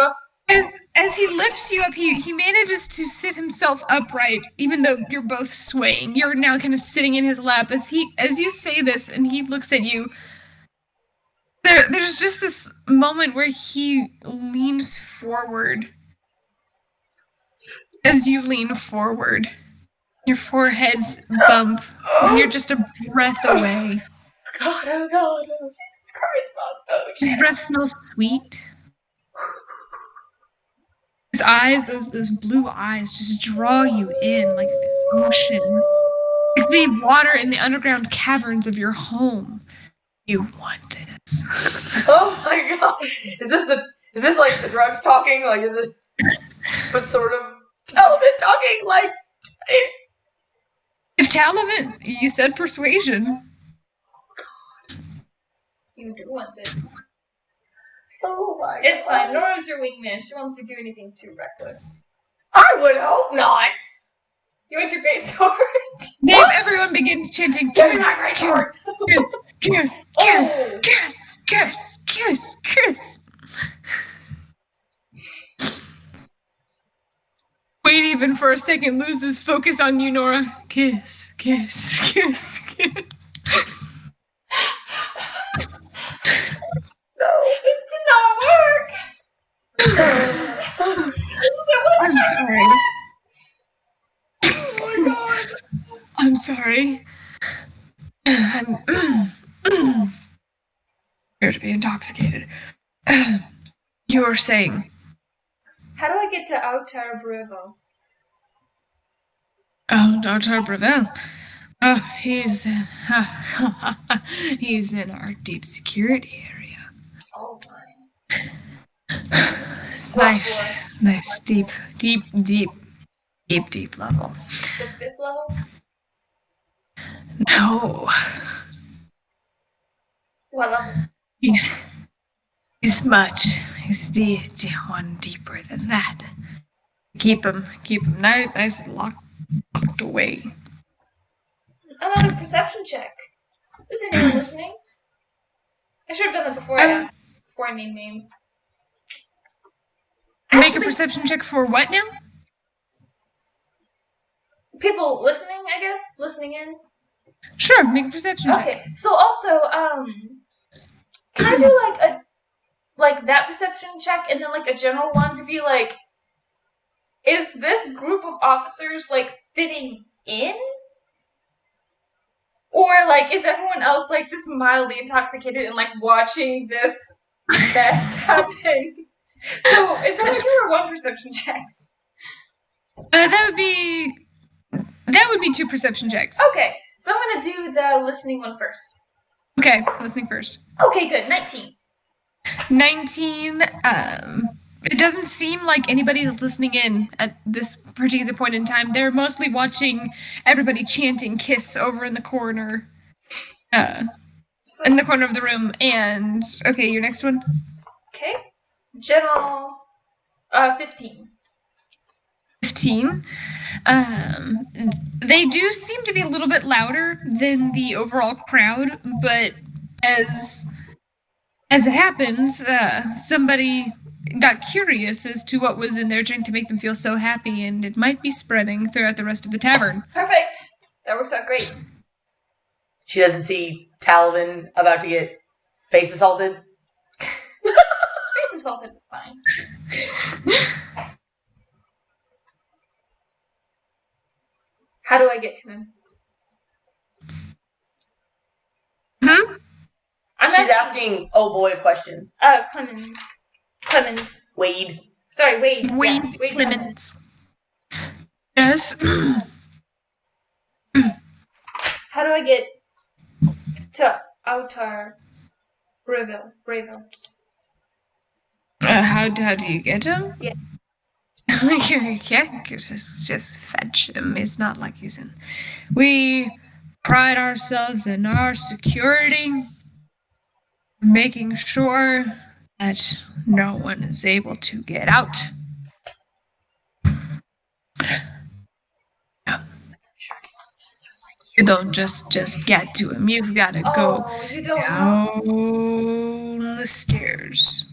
as he lifts you up, he manages to sit himself upright, even though you're both swaying. You're now kind of sitting in his lap as you say this, and he looks at you. There's just this moment where he leans forward. As you lean forward, your foreheads bump. And you're just a breath away. God, oh God, oh Jesus Christ, Mom. Oh, His breath smells sweet. His eyes, those blue eyes, just draw you in like the ocean. Like the water in the underground caverns of your home. You want this. Oh my God! Is this like the drugs talking? Like, is this what sort of Talavin talking? Like, If Talavin, you said persuasion. you do want this. oh my It's God. fine. Nora's your wingman. She wants to do anything too reckless. I would hope not. You want your great sword? Name everyone begins chanting. Give me my great sword. Kiss. Wait even for a second, loses focus on you, Nora. Kiss. No. This did not work. I'm sorry. Oh my God. I'm sorry. I'm here to be intoxicated. You were saying. How do I get to Outer Brevo? Oh, Dr. Brevel. Oh, he's in our deep security area. Oh my. It's nice, deep level. The 5th level? No, What level? he's one deeper than that. Keep him nice and locked away. Another perception check. Is anyone listening? I should have done that before I named names. Make a perception check for what now? People listening, I guess? Listening in? Sure, make a perception check. Okay, so also, can I do like that perception check and then like a general one to be like, is this group of officers like fitting in? Or like, is everyone else like just mildly intoxicated and like watching this mess happen? So is that 2 or 1 perception checks? That would be 2 perception checks. Okay, so I'm gonna do the listening one first. Okay, listening first. Okay, good. 19. 19. It doesn't seem like anybody's listening in at this particular point in time. They're mostly watching everybody chanting "kiss" over in the corner, in the corner of the room. And okay, your next one. Okay. General, 15. 15. They do seem to be a little bit louder than the overall crowd, but as it happens, somebody got curious as to what was in their drink to make them feel so happy, and it might be spreading throughout the rest of the tavern. Perfect. That works out great. She doesn't see Talavin about to get face assaulted. Face assaulted is fine. How do I get to him? She's asking old boy a question. Clemens. Wade. Sorry, Wade. Wade Yeah, Wade Clemens. Yes. How do I get to Outer Brevo? How How do you get him? Yes. You can't just fetch him. It's not like he's in. We pride ourselves in our security, making sure that no one is able to get out. You don't just get to him. You've got to go Oh, you don't know. down the stairs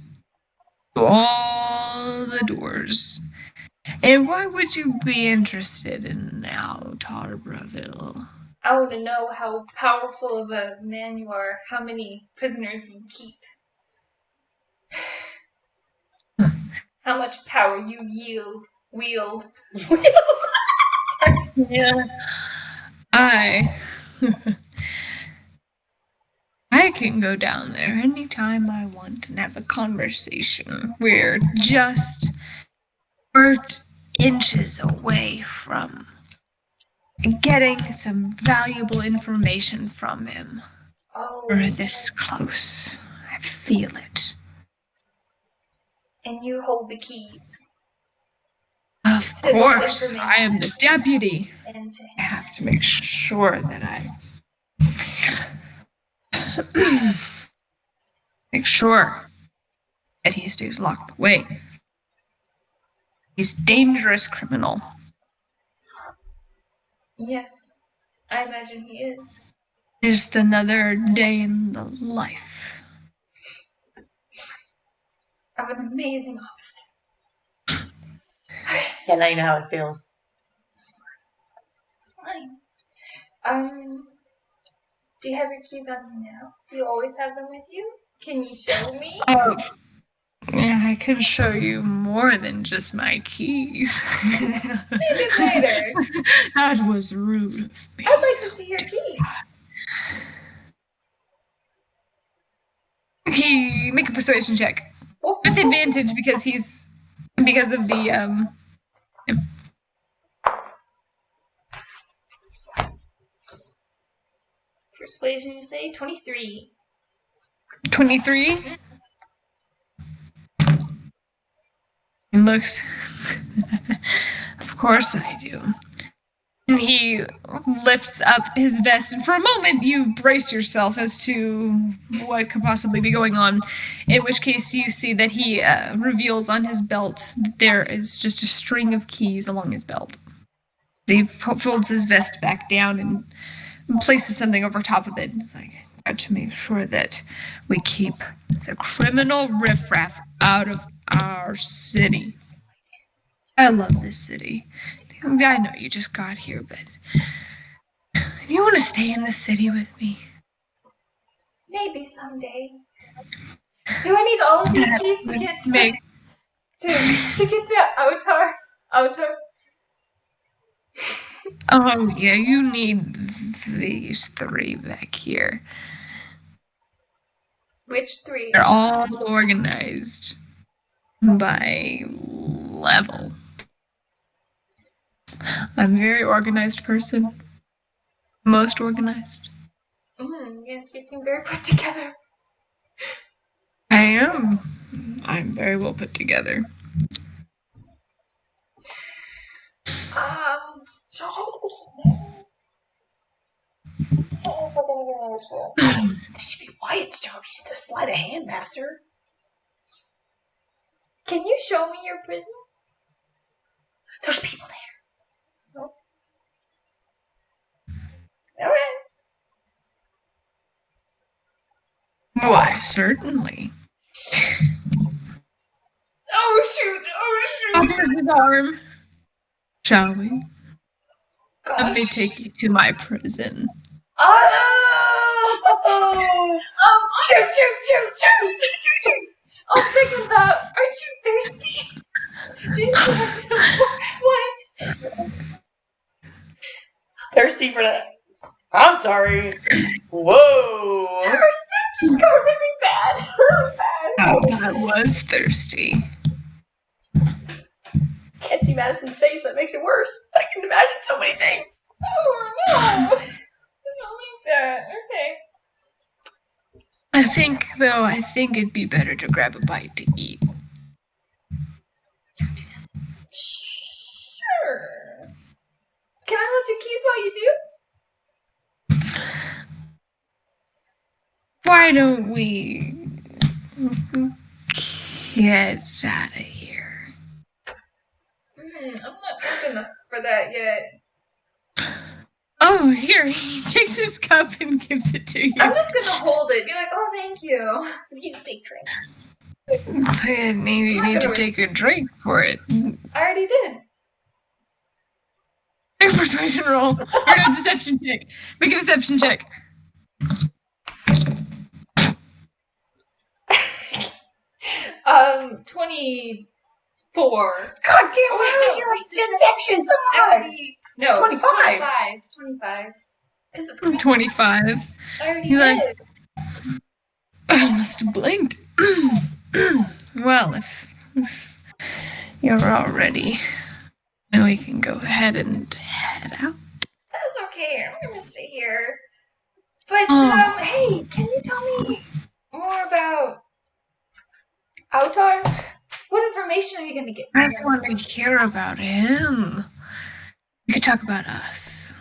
to all the doors. And why would you be interested in Altarbreville? I want to know how powerful of a man you are, how many prisoners you keep, how much power you wield. Yeah. I can go down there anytime I want and have a conversation. We're just 4 inches away from getting some valuable information from him. Oh, We're this close. I feel it. and you hold the keys. Of To the course, information. I am the deputy. And to I have to make sure that make sure that he stays locked away. He's a dangerous criminal. Yes, I imagine he is. Just another day in the life Of an amazing officer. Yeah, now you know how it feels. It's fine. Do you have your keys on you now? Do you always have them with you? Can you show me? Yeah, I can show you more than just my keys. Maybe later. That was rude of me. I'd like to see your keys. Make a persuasion check with advantage because of the Persuasion, you say? 23. 23. He looks. Of course I do. And he lifts up his vest, and for a moment you brace yourself as to what could possibly be going on. In which case you see that he reveals on his belt that there is just a string of keys along his belt. He folds his vest back down and places something over top of it. It's like, got to make sure that we keep the criminal riffraff out of our city. I love this city. I know you just got here, but if you want to stay in the city with me, Maybe someday. Do I need all of these that keys to would get to make Outar? Oh yeah, you need these 3 back here. Which 3? They're all organized by level. I'm a very organized person. Most organized. Yes, you seem very put together. I am. I'm very well put together. Should I get the keys now? I don't know if we're gonna get another shit. This should be Wyatt's job. He's the sleight of hand master. Can you show me your prison? There's people there. So, Alright. Why, certainly. oh shoot! Offers his arm. Shall we? Gosh. Let me take you to my prison. Oh! Shoot! I'll second that. Aren't you thirsty? Didn't you have some what? Thirsty for that. I'm sorry. Whoa! Sorry, that just got really bad. Really bad. I was thirsty. Can't see Madison's face. That makes it worse. I can imagine so many things. Oh no! I don't like that. Okay. I think it'd be better to grab a bite to eat. Can I let you keys while you do? Why don't we get out of here? I'm not drunk enough for that yet. Oh, here, he takes his cup and gives it to you. I'm just gonna hold it. Be like, oh, thank you. You big drink. Maybe you need to take a drink for it. I already did. Make a persuasion roll. Or no, deception check. Make a deception check. 24. God damn, why was your deception so high? No, 25. 25. Because it's 25. I already He's did. like, I must have blinked. Well, if you're all ready, then we can go ahead and head out. That's okay. I'm gonna stay here. But, Oh. hey, can you tell me more about Autar? What information are you gonna get? I don't want to hear about him. We could talk about us.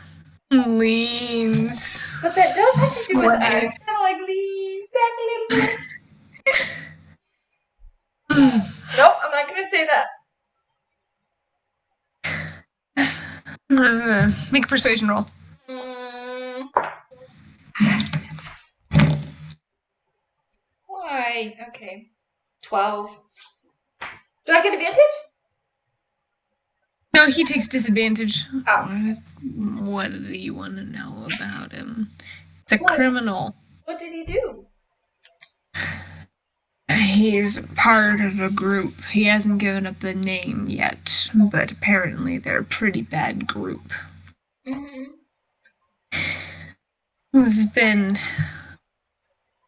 Leans. But that does have to do with us. Sweaty. Kind of like leans back a little bit. Nope, I'm not gonna say that. Make a persuasion roll. Why? Okay. 12. Do I get advantage? No, he takes disadvantage. Oh. What do you want to know about him? He's a What? criminal. What did he do? He's part of a group. He hasn't given up the name yet, but apparently they're a pretty bad group. Mm-hmm. He's been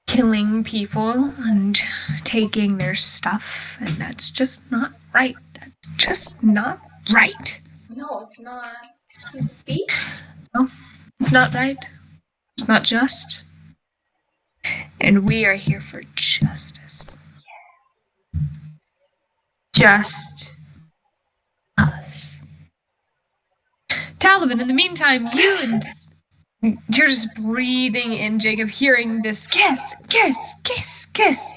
killing people and taking their stuff, and that's just not right. That's just not right. No, it's not. He's a thief? No, it's not right. It's not just. And we are here for justice. Just us. Talavin, in the meantime, you're just breathing in, Jacob, hearing this kiss, kiss, kiss, kiss.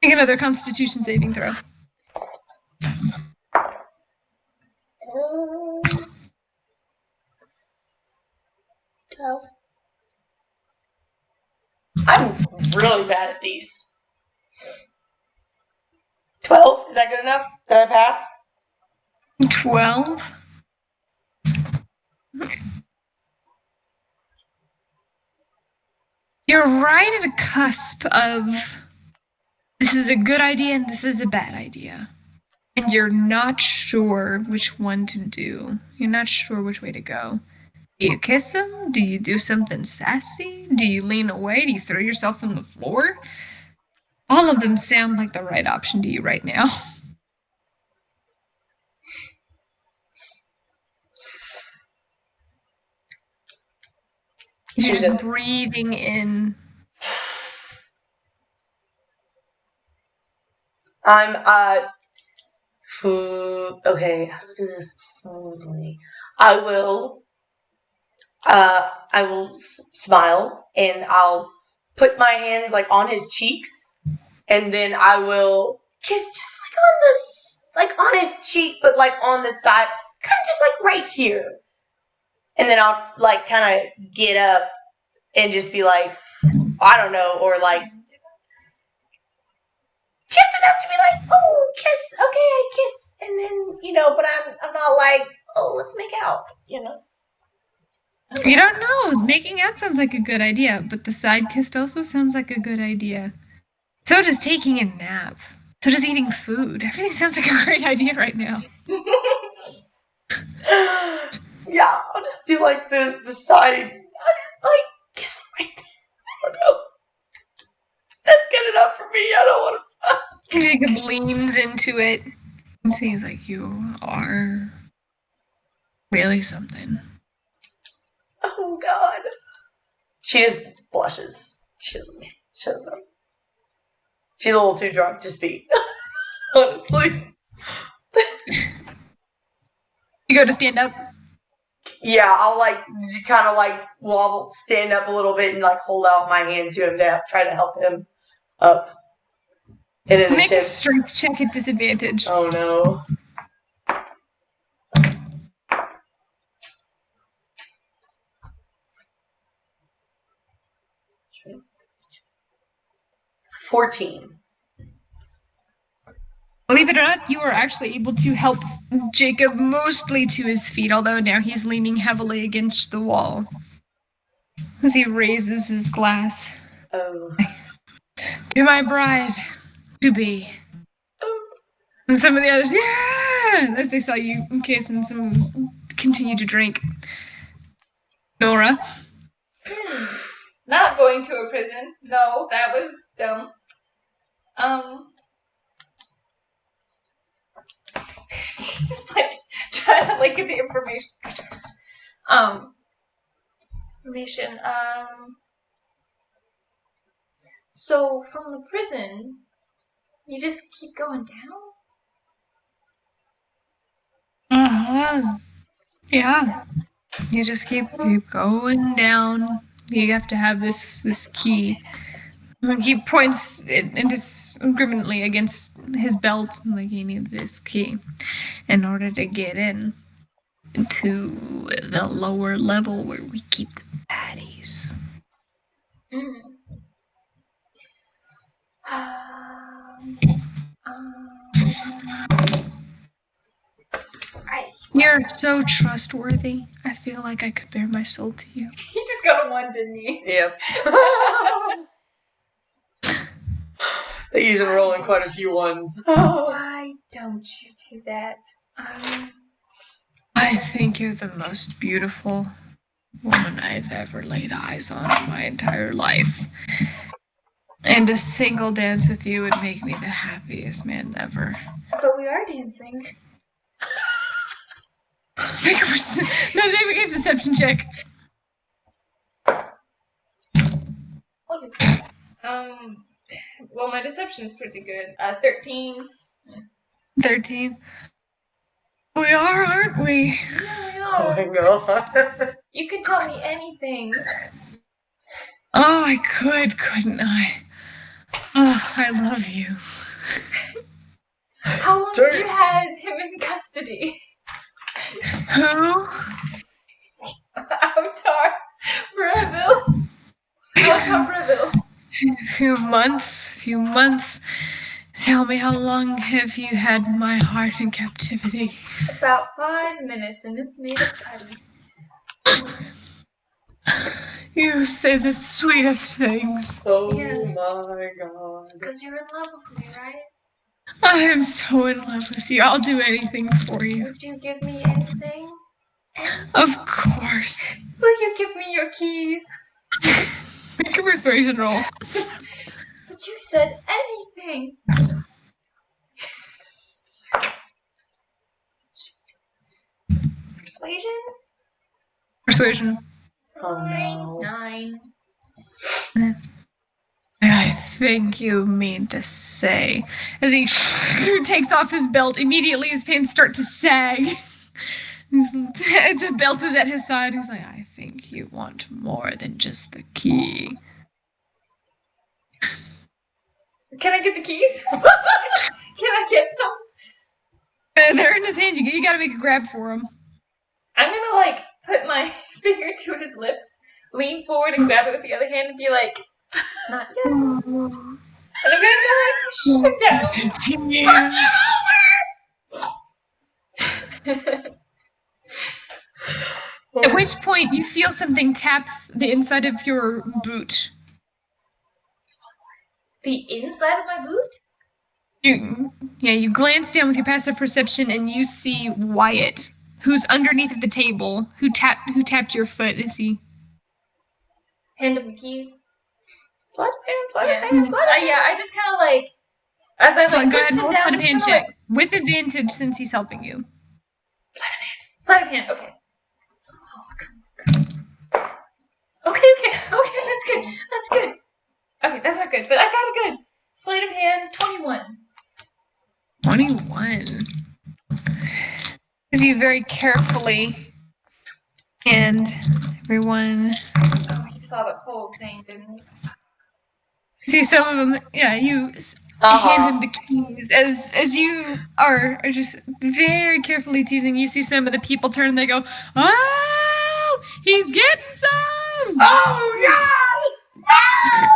Make another Constitution saving throw. 12. I'm really bad at these. 12? Is that good enough? Did I pass? 12. You're right at a cusp of this is a good idea and this is a bad idea. And you're not sure which one to do. You're not sure which way to go. Do you kiss him? Do you do something sassy? Do you lean away? Do you throw yourself on the floor? All of them sound like the right option to you right now. You're just breathing in. Okay, how to do this smoothly. I will smile and I'll put my hands like on his cheeks and then I will kiss just like on his cheek, but like on the side, kind of just like right here. And then I'll like kind of get up and just be like, I don't know, or like just enough to be like, oh, kiss, okay, I kiss, and then but I'm not like, oh, let's make out, You don't know. Making out sounds like a good idea, but the side kiss also sounds like a good idea. So does taking a nap. So does eating food. Everything sounds like a great idea right now. Yeah, I'll just do like the side, like kiss right there. I don't know. That's good enough for me. I don't want to. Jacob leans into it and sees like you are really something. Oh God. She just blushes. She doesn't know. She's a little too drunk to speak. Honestly. You go to stand up. Yeah, I'll kind of wobble, stand up a little bit and hold out my hand to him to try to help him up. Make a strength check at disadvantage. Oh no. $14. Believe it or not, you are actually able to help Jacob mostly to his feet, although now he's leaning heavily against the wall as he raises his glass. Oh. To my bride to be. And some of the others, yeah, as they saw you kiss, and some continue to drink. Nora? Not going to a prison. No, that was dumb. Just trying to get the information. So from the prison, you just keep going down? Yeah. You just keep going down. You have to have this key. He points indiscriminately against his belt, he needs this key in order to get in to the lower level where we keep the baddies. You're so trustworthy. I feel like I could bare my soul to you. He just got a 1, didn't he? Yep. He's been rolling quite a few ones. Why don't you do that? I think you're the most beautiful woman I've ever laid eyes on in my entire life. And a single dance with you would make me the happiest man ever. But we are dancing. Make a deception check. What is that? Well, my deception's pretty good. 13. 13. We are, aren't we? Yeah, we Oh are. my god. You can tell me anything. Oh, I couldn't I? Oh, I love you. How long have you had him in custody? Who? Hhatu Breville. Hhatu Breville. Few months. Tell me, how long have you had my heart in captivity? About 5 minutes, and it's made of putty. You say the sweetest things. Oh Yes. my god. Because you're in love with me, right? I am so in love with you. I'll do anything for you. Would you give me anything? Of course. Will you give me your keys? Make a persuasion roll. But you said anything. Persuasion. Oh no. 9. I think you mean to say. As he takes off his belt, immediately his pants start to sag. The belt is at his side. He's like, I think you want more than just the key. Can I get the keys? Can I get them? They're in his hand. You gotta make a grab for him. I'm gonna put my finger to his lips, lean forward and grab it with the other hand and be like, not yet. And I'm gonna go down. At which point you feel something tap the inside of your boot. The inside of my boot? You glance down with your passive perception and you see Wyatt, who's underneath the table, who tapped your foot. Is he? Hand him the keys. Slide of hand. Yeah, I just kind of as I So go push ahead and him roll down, sleight of hand check with advantage since he's helping you. Sleight of hand, okay. Okay, that's good. Okay, that's not good, but I got it good. Sleight of hand. very carefully, and everyone... Oh, he saw the whole thing, didn't he? See some of them, yeah, you hand him the keys. As you are just very carefully teasing, you see some of the people turn and they go, "Oh, he's getting some!" Oh, God! No!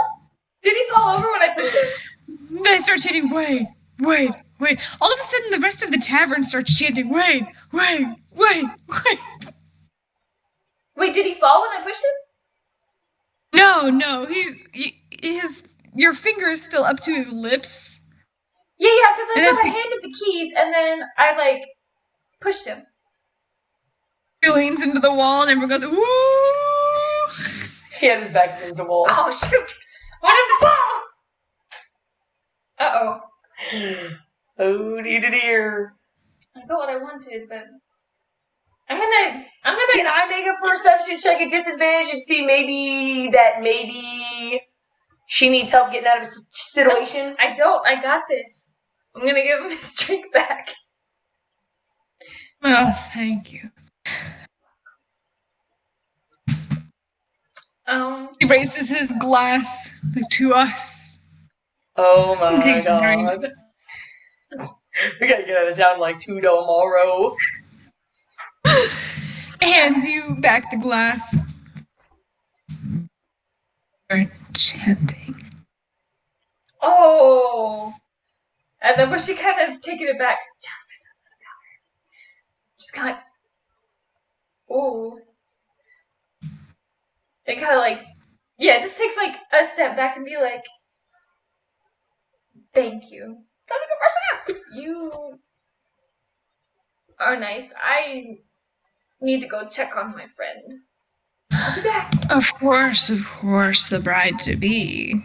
Did he fall over when I pushed him? They start chanting, "Wait, wait, wait." All of a sudden, the rest of the tavern starts chanting, "Wait, wait, wait, wait." Wait, did he fall when I pushed him? No, your finger is still up to his lips. Yeah, because I thought I handed the keys and then I, pushed him. He leans into the wall and everyone goes, "Ooh!" He had his back against the wall. Oh, shoot! I wanted to fall! Uh-oh. Oh, dear. I got what I wanted, but... I'm gonna... Can I make a perception check at disadvantage and see maybe she needs help getting out of a situation? No, I don't. I got this. I'm gonna give him his drink back. Oh, thank you. He raises his glass to us. Oh my Takes a God. We gotta get out of town like tomorrow. Hands you back the glass. You're chanting. Oh! And then when she kind of taken it back, just kind of, ooh. It kind of it just takes a step back and be like, thank you. You are nice. I need to go check on my friend. I'll be back. Of course, the bride-to-be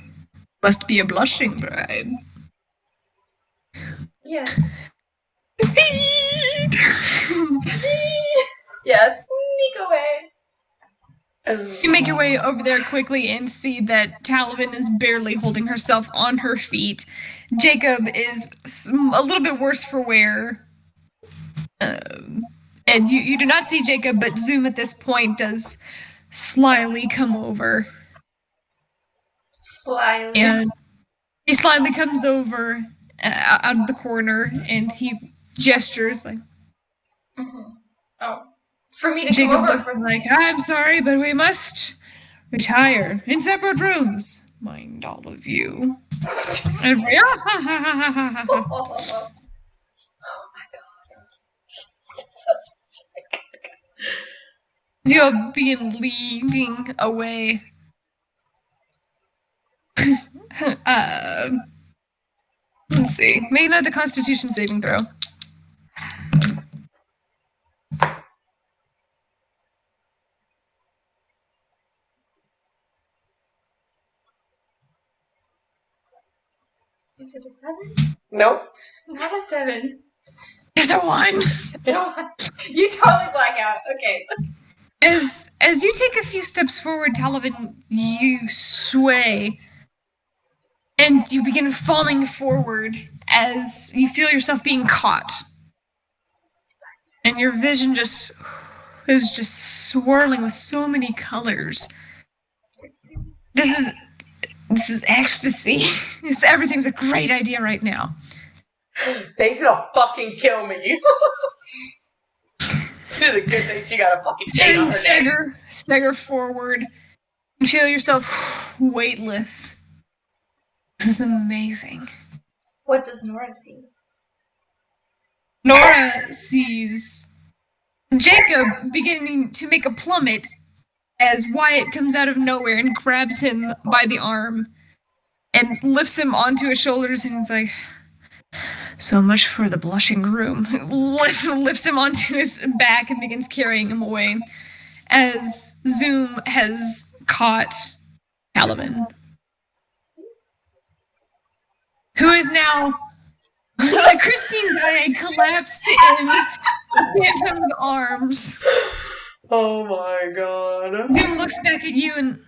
must be a blushing bride. Yeah. Yes, sneak away. You make your way over there quickly and see that Talavin is barely holding herself on her feet. Jacob is a little bit worse for wear. And you do not see Jacob, but Zoom at this point does slyly come over. Slyly. And he slyly comes over out of the corner and he gestures like... Mm-hmm. Oh. For me to Jacob go over looks for like, "I'm sorry, but we must retire in separate rooms. Mind all of you." And we, Oh my God. you'll begin leading away. Let's see. Make another Constitution saving throw. Is it a 7? Nope. Not a 7. It's a 1. You totally black out. Okay. As you take a few steps forward, Talavin, you sway, and you begin falling forward as you feel yourself being caught. And your vision is just swirling with so many colors. This is ecstasy. Everything's a great idea right now. They's gonna fucking kill me. It's a good thing she got a fucking chain on her neck. Stagger forward. You feel yourself weightless. This is amazing. What does Nora see? Nora sees Jacob beginning to make a plummet as Wyatt comes out of nowhere and grabs him by the arm and lifts him onto his shoulders, and it's like, "So much for the blushing groom." Lifts him onto his back and begins carrying him away as Zoom has caught Talavin, who is now Christine Gaye collapsed in Phantom's arms. Oh my God. Zoom looks back at you and...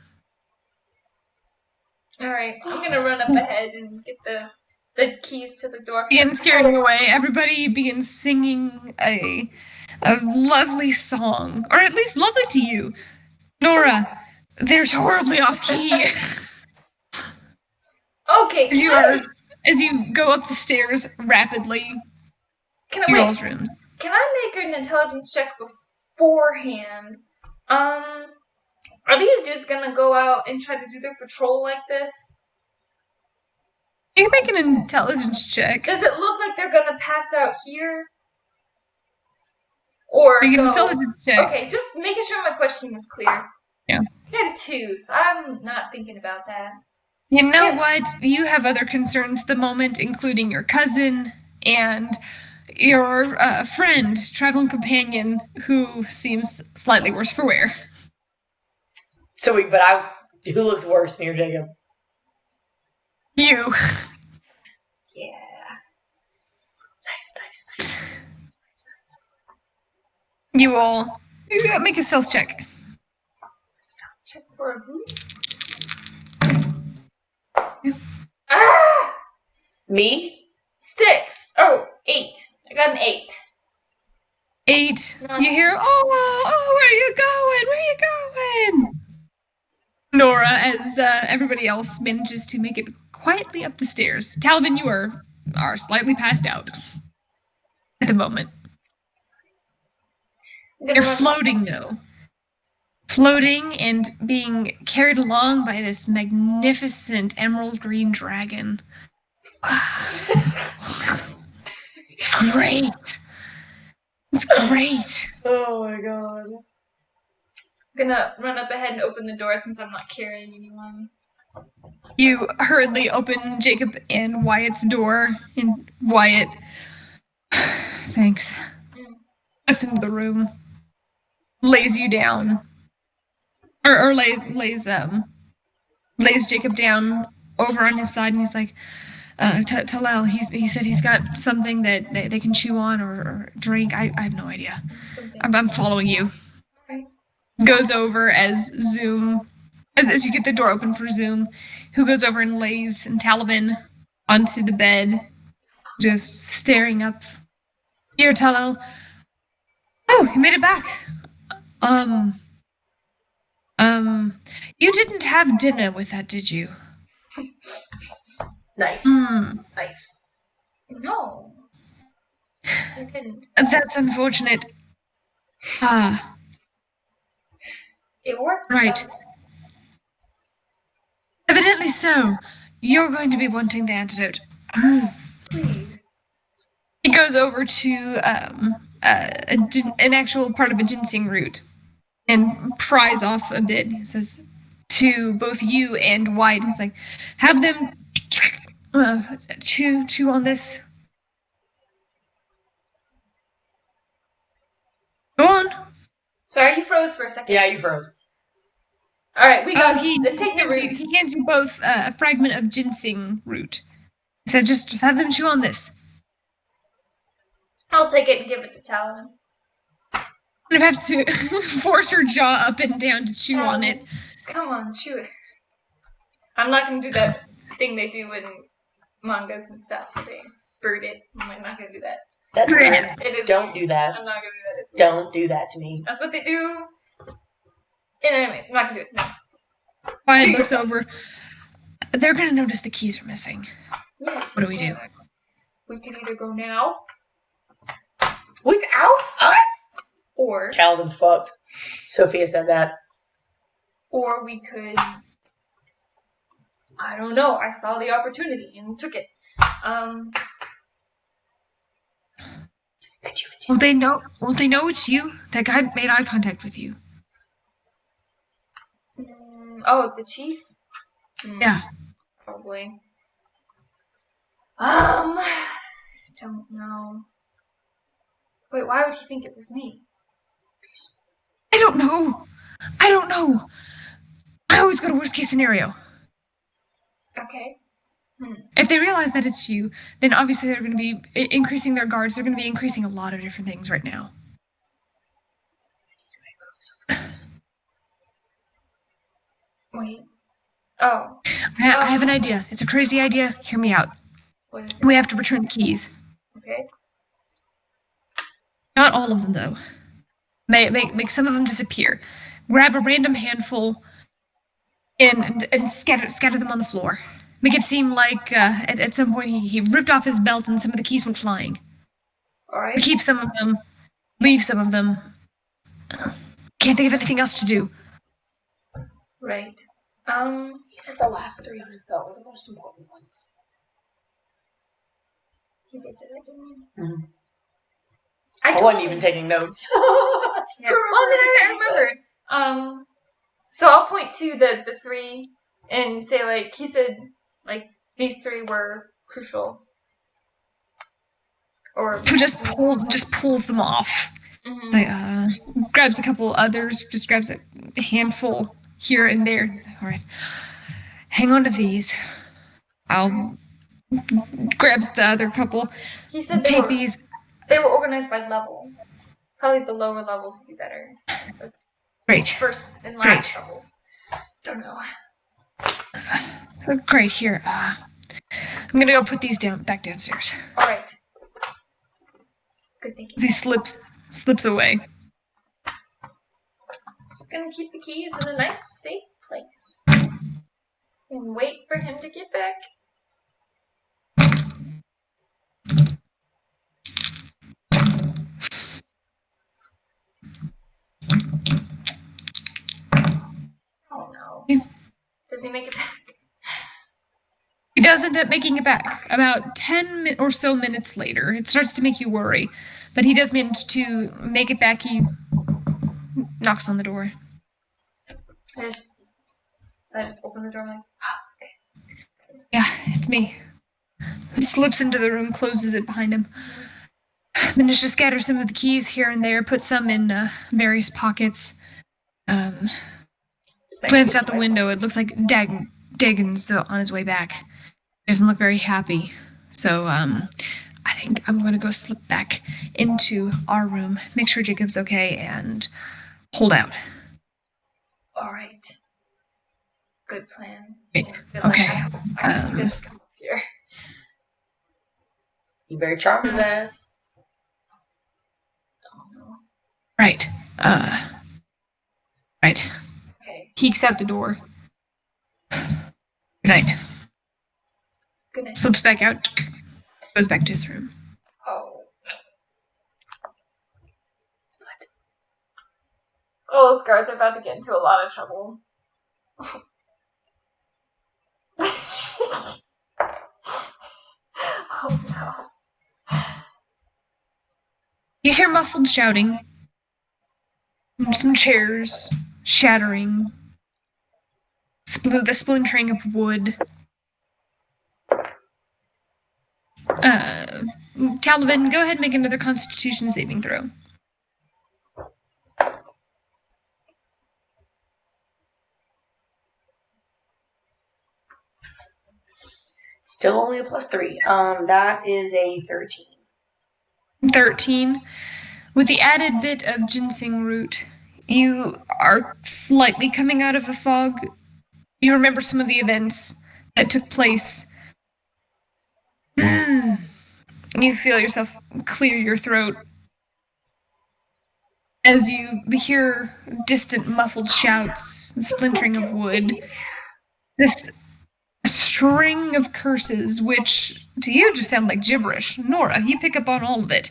Alright, I'm gonna run up ahead and get the the keys to the door. Begins scaring away. Everybody begins singing a lovely song, or at least lovely to you. Nora, they're horribly off key. Okay, As you go up the stairs rapidly can to I your wait? all's rooms. Can I make an intelligence check beforehand? Are these dudes gonna go out and try to do their patrol like this? You can make an intelligence check. Does it look like they're gonna pass out here? Or Make an go... intelligence check. Okay, just making sure my question is clear. Yeah. I got a 2, so I'm not thinking about that. You know what? You have other concerns at the moment, including your cousin and your friend, traveling companion, who seems slightly worse for wear. So who looks worse, me or Jacob? You. Yeah. Nice. You all. Make a stealth check. Check for a who? Ah! Me? 6. Oh, 8. I got an 8. 8. No. You hear, where are you going? Where are you going? Nora, as everybody else manages to make it quietly up the stairs. Talavin, you are slightly passed out at the moment. You're floating, though. Floating and being carried along by this magnificent emerald green dragon. It's great. It's great. Oh my god. I'm gonna run up ahead and open the door since I'm not carrying anyone. You hurriedly open Jacob and Wyatt's door, and Wyatt, thanks, looks into the room, lays you down, or lays Jacob down over on his side, and he's like, Talal, he said he's got something that they can chew on or drink. I have no idea. I'm following you. Right. Goes over as Zoom, as you get the door open for Zoom, who goes over and lays Talavin onto the bed, just staring up. Here, Talal. Oh, you made it back. You didn't have dinner with that, did you? Nice. Nice. No. I didn't. That's unfortunate. It worked. Right. Though. Evidently so. You're going to be wanting the antidote. Please. He goes over to an actual part of a ginseng root and pries off a bit. He says to both you and White, he's like, have them chew on this. Go on. Sorry, you froze for a second. Yeah, you froze. Alright, we got He take the root. He hands you both a fragment of ginseng root. He said, just have them chew on this. I'll take it and give it to Talavin. I'm gonna have to force her jaw up and down to chew on it. Come on, chew it. I'm not gonna do that thing they do in mangas and stuff. They bird it. I'm not gonna do that. That's Yeah. good. It is Don't do that. I'm not gonna do that. It's weird. Don't do that to me. That's what they do. Anyways, I'm not gonna do it. No. Wyatt looks over. They're gonna notice the keys are missing. Yes, What do we do? We could either go now Without us? or Calvin's fucked. Sophia said that. we could. I don't know. I saw the opportunity and took it. Won't they know? Won't they know it's you? That guy made eye contact with you. Oh, the chief? Yeah. Probably. Don't know. Wait, why would he think it was me? I don't know. I always go to worst case scenario. Okay. If they realize that it's you, then obviously they're going to be increasing their guards. They're going to be increasing a lot of different things right now. Wait. Oh. I have an idea. It's a crazy idea. Hear me out. What is it? We have to return the keys. Okay. Not all of them, though. Make some of them disappear. Grab a random handful and scatter them on the floor. Make it seem like at some point he ripped off his belt and some of the keys went flying. Alright. Keep some of them, leave some of them. Can't think of anything else to do. Right. He said the last 3 on his belt were the most important ones. He did say that, didn't he? Mm-hmm. I wasn't even taking notes. Yeah. Well, I remembered. So I'll point to the 3 and say, like, he said, like, these 3 were crucial. Or Just pulls them off. Mm-hmm. Like, grabs a couple others, just grabs a handful here and there. All right, hang on to these. I'll grabs the other couple. He said these. They were organized by level. Probably the lower levels would be better. Like Great. First and last levels. Don't know. Great. Here, I'm gonna go put these back downstairs. All right. Good thinking. He slips away. Just gonna keep the keys in a nice, safe place and wait for him to get back. Oh no. Does he make it back? He does end up making it back. About 10 or so minutes later, it starts to make you worry. But he does manage to make it back. He knocks on the door. I just open the door and I'm like, Yeah, it's me. He slips into the room, closes it behind him. Managed to scatter some of the keys here and there, put some in various pockets. Glance out the window. It looks like Dagon's on his way back. He doesn't look very happy. So, I think I'm going to go slip back into our room, make sure Jacob's okay, and hold out. all right. Good plan. Great. But, Okay. I he doesn't come up here. You better charm his ass. Oh no. Right. Right. Okay. Peeks out the door. Good night. Good night. Slips back out. Goes back to his room. Oh. What? Oh, those guards are about to get into a lot of trouble. Oh no. You hear muffled shouting. Some chairs shattering. The splintering of wood. Talavin, go ahead and make another Constitution saving throw. Still only a +3. That is a 13. 13. With the added bit of ginseng root, you are slightly coming out of a fog. You remember some of the events that took place. You feel yourself clear your throat as you hear distant muffled shouts, the splintering of wood. This string of curses, which to you just sound like gibberish. Nora, you pick up on all of it.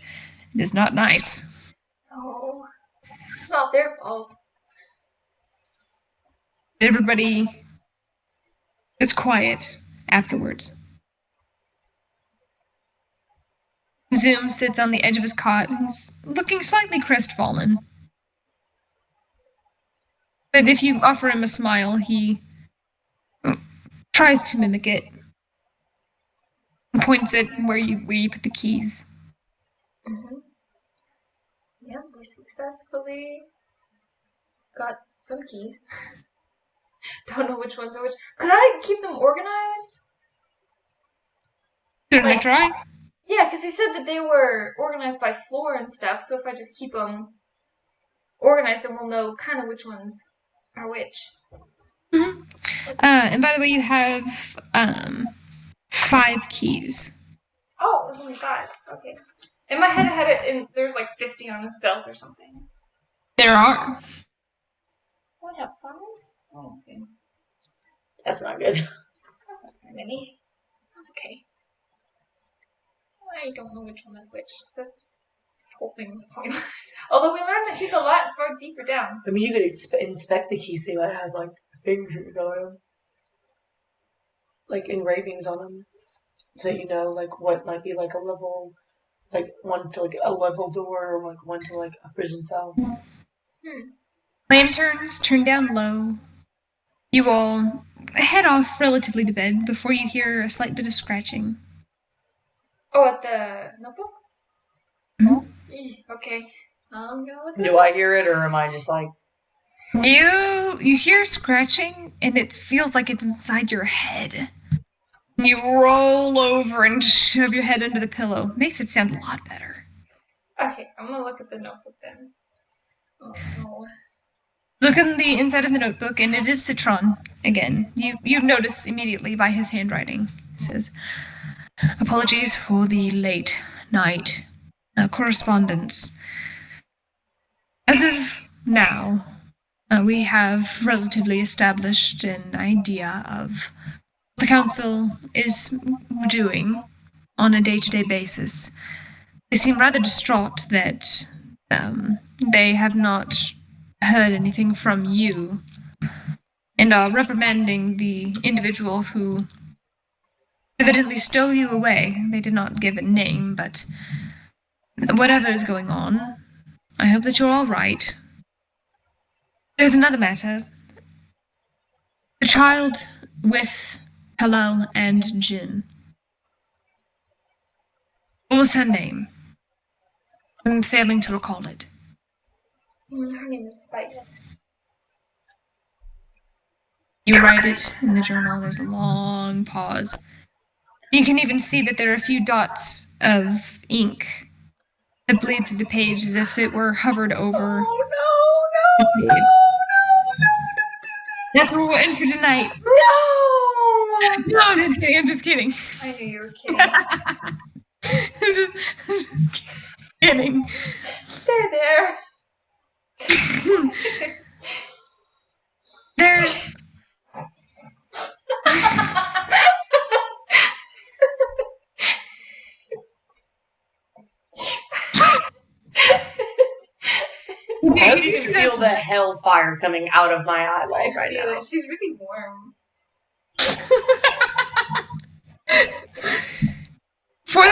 It is not nice. No. It's not their fault. Everybody is quiet afterwards. Zoom sits on the edge of his cot and is looking slightly crestfallen. But if you offer him a smile, he tries to mimic it. And points at where you put the keys. Mm-hmm. Yeah, we successfully got some keys. Don't know which ones are which. Could I keep them organized? Certainly try. Yeah, because he said that they were organized by floor and stuff, so if I just keep them organized, then we'll know kind of which ones are which. Mm-hmm. And by the way, you have 5 keys. Oh, it was only 5. Okay. In my head, I had it in. There's like 50 on his belt or something. There are. What, have 5? Oh, okay. That's not good. That's not very many. That's okay. I don't know which one is which. This whole thing is pointless. Although we learned that he's a lot far deeper down. I mean, you could inspect the keys. They might have like things written on them, like engravings on them, so you know like what might be like a level, like one to like a level door, or like one to like a prison cell. Lanterns turned down low. You all head off relatively to bed before you hear a slight bit of scratching. Oh, at the notebook? Mm-hmm. Okay. I'm gonna look Do I hear it, or am I just like? You hear scratching, and it feels like it's inside your head. You roll over and shove your head under the pillow. Makes it sound a lot better. Okay, I'm gonna look at the notebook then. Oh no. Look on the inside of the notebook, and it is Citron again. You notice immediately by his handwriting. It says, "Apologies for the late night correspondence. As of now, we have relatively established an idea of what the council is doing on a day-to-day basis. They seem rather distraught that they have not heard anything from you, and are reprimanding the individual who evidently stole you away. They did not give a name, but whatever is going on, I hope that you're all right. There's another matter. The child with Halal and Jin. What was her name? I'm failing to recall it. Her name is Spice. You write it in the journal. There's a long pause. You can even see that there are a few dots of ink that bleed through the page as if it were hovered over. Oh no! That's what we're in for tonight. No! No, I'm just kidding. I'm just kidding. I knew you were kidding. I'm just kidding. Stay there. There's I can feel the hellfire coming out of my eyeballs right now. She's really warm. For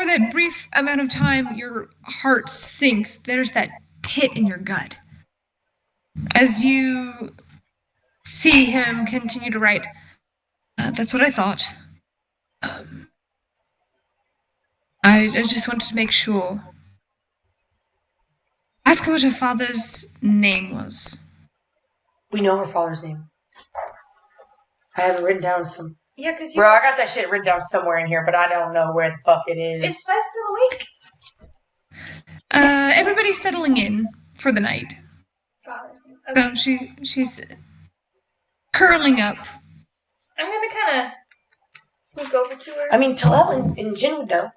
that brief amount of time, your heart sinks. There's that pit in your gut. As you see him continue to write, that's what I thought. I just wanted to make sure. Ask her what her father's name was. We know her father's name. I have it written down some. Yeah, because Bro, I got that shit written down somewhere in here, but I don't know where the fuck it is. Is Spice still awake? Everybody's settling in for the night. Father's name. Okay. So she's curling up. I'm gonna kind of sneak over to her. I mean, Talavin and Jin would know.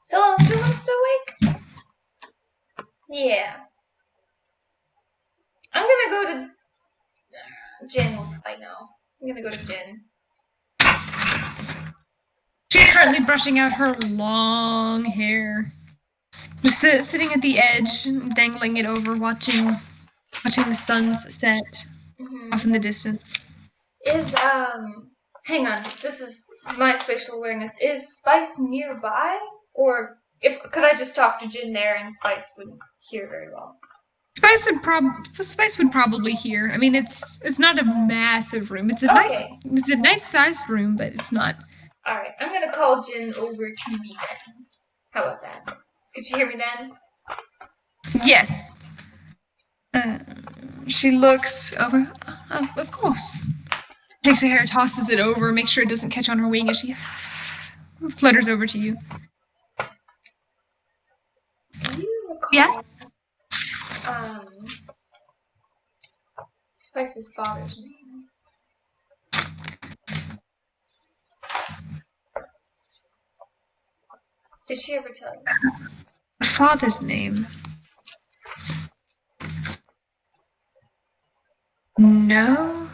Still still awake? Yeah. I'm gonna go to Jin. I know. I'm gonna go to Jin. She's currently brushing out her long hair. Just sitting at the edge, dangling it over, watching the suns set off in the distance. Is, hang on. This is my spatial awareness. Is Spice nearby? Or could I just talk to Jin there and Spice wouldn't hear very well? Spice would probably hear. I mean, it's not a massive room. It's a nice sized room, but it's not. All right, I'm gonna call Jin over to me then. How about that? Could you hear me then? Yes. She looks over. Of course. Takes her hair, tosses it over, makes sure it doesn't catch on her wing as she flutters over to you. Do you recall? Yes. Spice's father's name. Did she ever tell you? Father's name? No.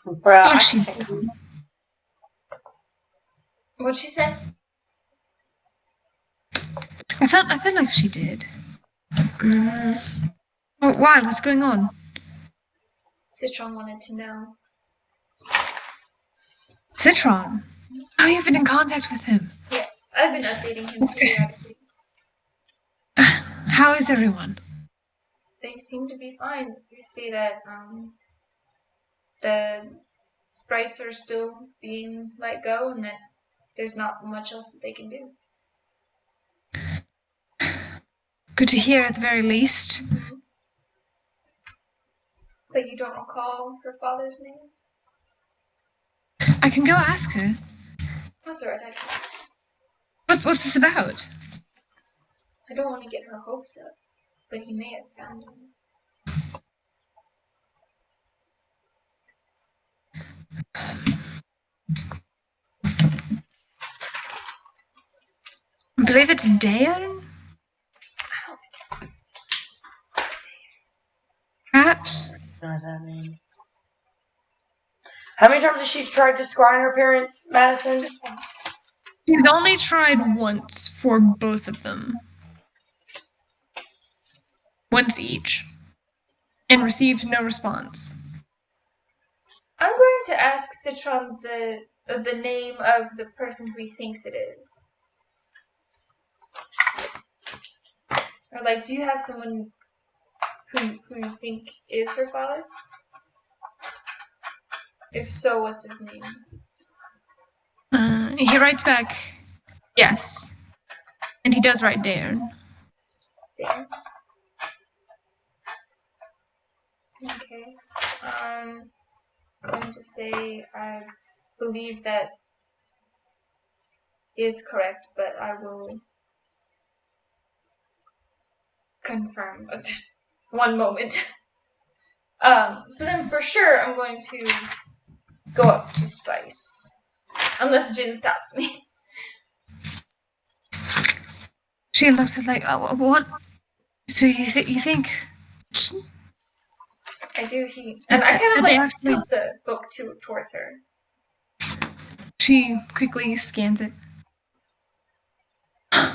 Bruh, Oh, she. What'd she say? I felt like she did. Oh, why? What's going on? Citron wanted to know. Citron. Oh, you've been in contact with him. Yes, I've been updating him That's good. periodically. How is everyone? They seem to be fine. You see that the sprites are still being let go, and that there's not much else that they can do. Good to hear at the very least. Mm-hmm. But you don't recall her father's name? I can go ask her. That's alright, I can. What's this about? I don't want to get her hopes up, but he may have found him. I believe it's Dayon? Perhaps? What does that mean? How many times has she tried to scry her parents, Madison? Just once. She's only tried once for both of them. Once each. And received no response. I'm going to ask Citron the name of the person who he thinks it is. Or like, do you have someone who you think is her father? If so, what's his name? He writes back, yes. And he does write Dayon. Dan? Okay. I'm going to say I believe that is correct, but I will confirm. One moment. So then for sure I'm going to go up to Spice. Unless Jin stops me. She looks at like, oh, what? So you think? I do. And I kind of They like actually- tilt the book towards her. She quickly scans it.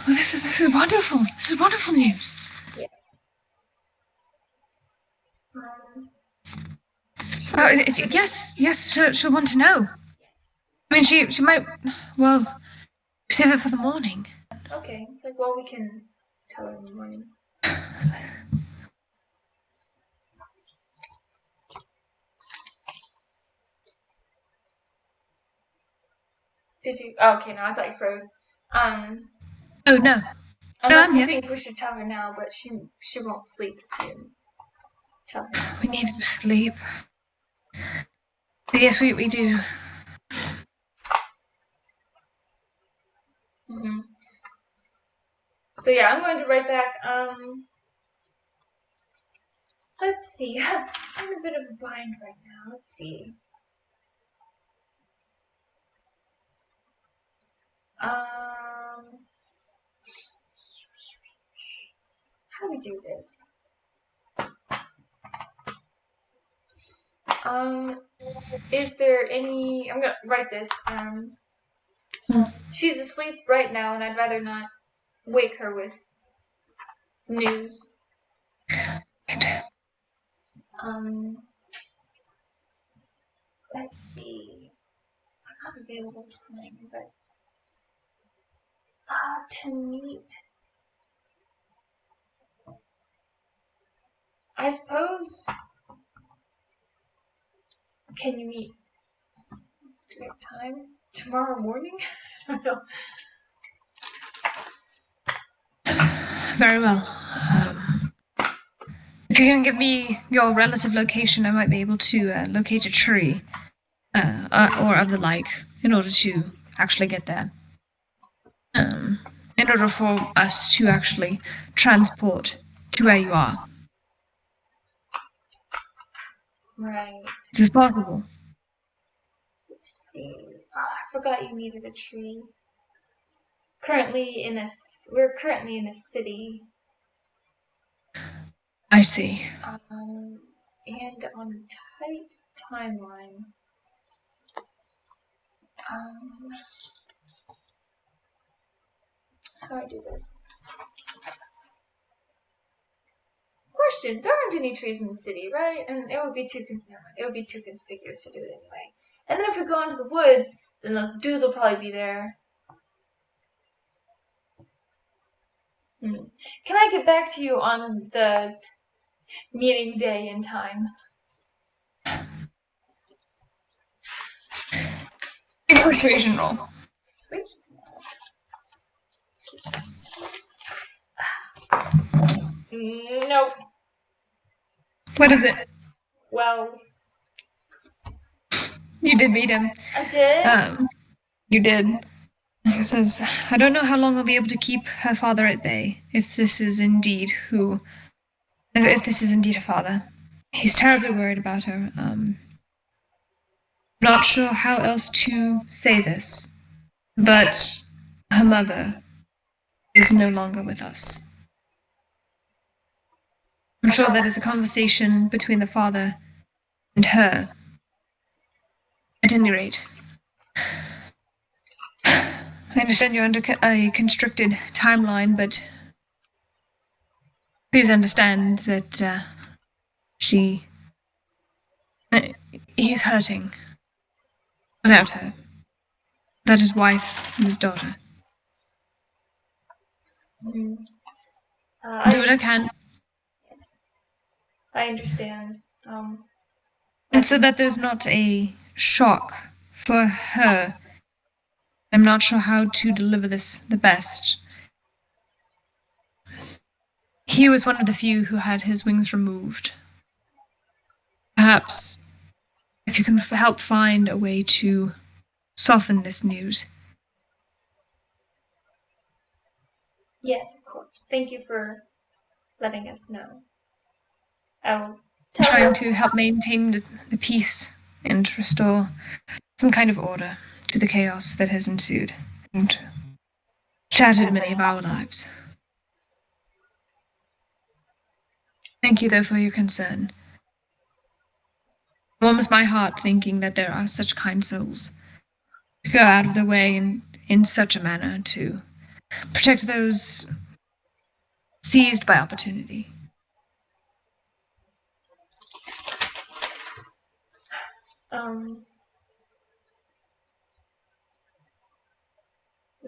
This is wonderful. This is wonderful news. Yes. Yes, she'll want to know. I mean, she might, well, save it for the morning. Okay. It's like, well, we can tell her in the morning. Did you? Oh, okay, no, I thought you froze. Oh, no. Unless I'm you here. think we should tell her now, but she won't sleep if you tell her now. We need to sleep. Yes, we do. Mm-hmm. So yeah, I'm going to write back. Let's see. I'm in a bit of a bind right now. Let's see. How do we do this? Is there any? I'm gonna write this. She's asleep right now, and I'd rather not wake her with news. Let's see. I'm not available time, but to meet. I suppose. Can you meet? Do we have time? Tomorrow morning? I don't know. Very well. If you can give me your relative location, I might be able to locate a tree or of the like in order to actually get there. In order for us to actually transport to where you are. Right. Is this possible? Let's see. Oh, I forgot you needed a tree. we're currently in a city. I see. And on a tight timeline. How do I do this? Question: there aren't any trees in the city, right? And it would be too conspicuous to do it anyway. And then if we go into the woods, then those dudes will probably be there. Can I get back to you on the meeting day and time? Make a persuasion roll. Sweet. Nope. What is it? Well, You did meet him. I did. You did. He says, I don't know how long I'll be able to keep her father at bay, if this is indeed her father. He's terribly worried about her. Not sure how else to say this, but her mother is no longer with us. I'm sure that is a conversation between the father and her. At any rate, I understand you're under a constricted timeline, but please understand that he's hurting without her. That his wife and his daughter. Do what I can. Yes. I understand. And so that there's not a shock for her. I'm not sure how to deliver this the best. He was one of the few who had his wings removed. Perhaps, if you can help find a way to soften this news. Yes, of course. Thank you for letting us know. I will Trying to help maintain the peace and restore some kind of order to the chaos that has ensued and shattered many of our lives. Thank you, though, for your concern. It warms my heart thinking that there are such kind souls who go out of their way in such a manner to protect those seized by opportunity.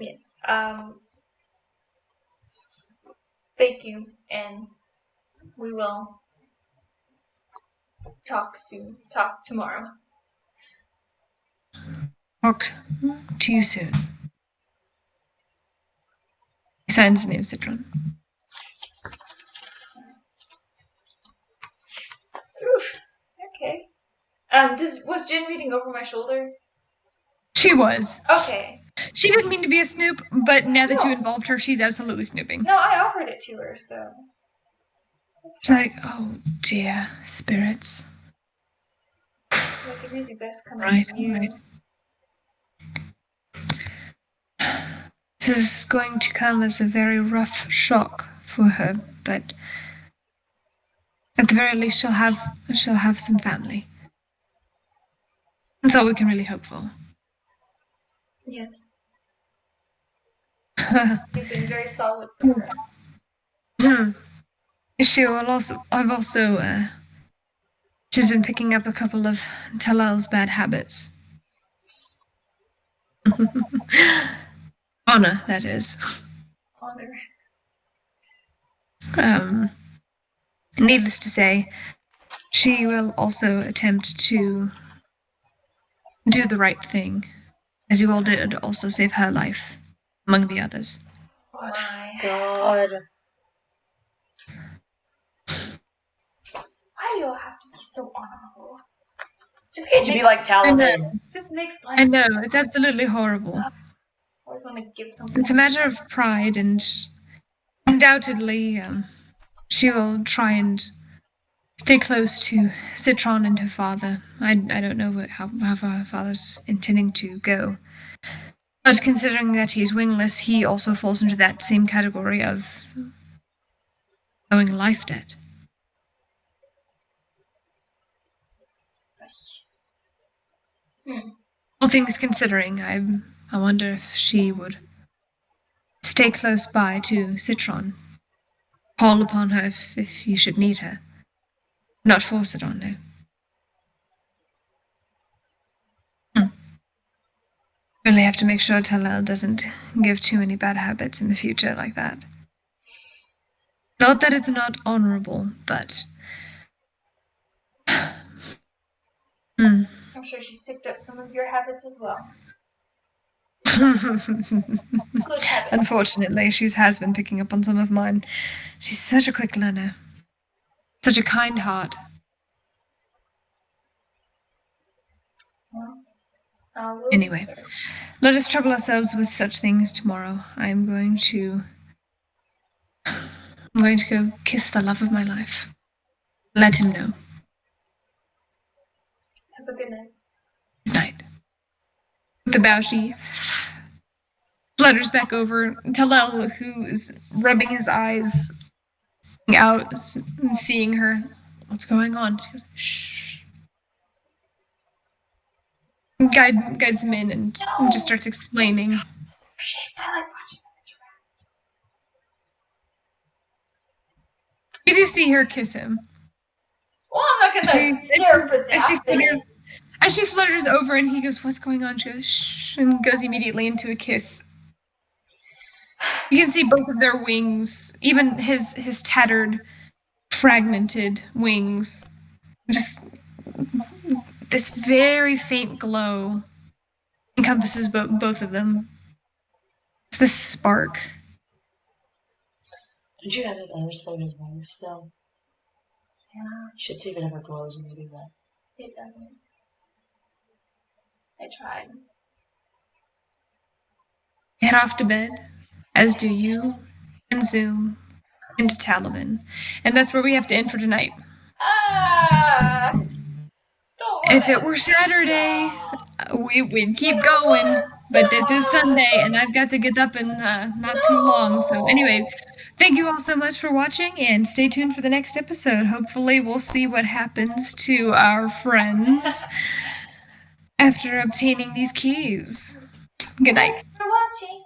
Yes. Thank you, and we will talk soon. Talk tomorrow. Talk to you soon. He signs his name, Citron. Oof. Okay. Was Jen reading over my shoulder? She was. Okay. She didn't mean to be a snoop, but now that you involved her, she's absolutely snooping. No, I offered it to her, so. She's like, oh dear, spirits. Like, it may be best coming Right, from you. right. This is going to come as a very rough shock for her, but at the very least she'll have some family. That's all we can really hope for. Yes. You've been very solid for her. She's been picking up a couple of Talal's bad habits. Honor, that is. Honor. Needless to say, she will also attempt to do the right thing, as you all did, also save her life, among the others. Oh my God. Why do you all have to be so honorable? Just Can't you be like Talavin? Just makes life. I know, it's absolutely horrible. I always want to give something. It's a matter of pride, and undoubtedly, she will try and stay close to Citron and her father. I don't know how far her father's intending to go. But considering that he's wingless, he also falls into that same category of owing life debt. All things considering, I wonder if she would stay close by to Citron. Call upon her if you should need her. Not force it on her. Really have to make sure Talal doesn't give too many bad habits in the future like that. Not that it's not honorable, but... I'm sure she's picked up some of your habits as well. Good habits. Unfortunately, she has been picking up on some of mine. She's such a quick learner. Such a kind heart. Anyway, let us trouble ourselves with such things tomorrow. I'm going to go kiss the love of my life. Let him know. Have a good night. Good night. With the bow, she flutters back over. Talal, who is rubbing his eyes out and seeing her. What's going on? She goes, shh. Guides him in and just starts explaining. Shit, I like watching them interact. You do see her kiss him. Well, I'm not gonna stare for that. As she flutters over and he goes, what's going on? She goes, shh, and goes immediately into a kiss. You can see both of their wings, even his tattered, fragmented wings. Just this very faint glow encompasses both of them. It's this spark. Did you have it underside his wings still? Yeah. You should see if it ever glows when you do that. It doesn't. I tried. Head off to bed, as do you and Zoom into Talavin. And that's where we have to end for tonight. If it were Saturday, we'd keep going, but it is Sunday, and I've got to get up in not too long. So anyway, thank you all so much for watching, and stay tuned for the next episode. Hopefully we'll see what happens to our friends after obtaining these keys. Good night. Thanks for watching.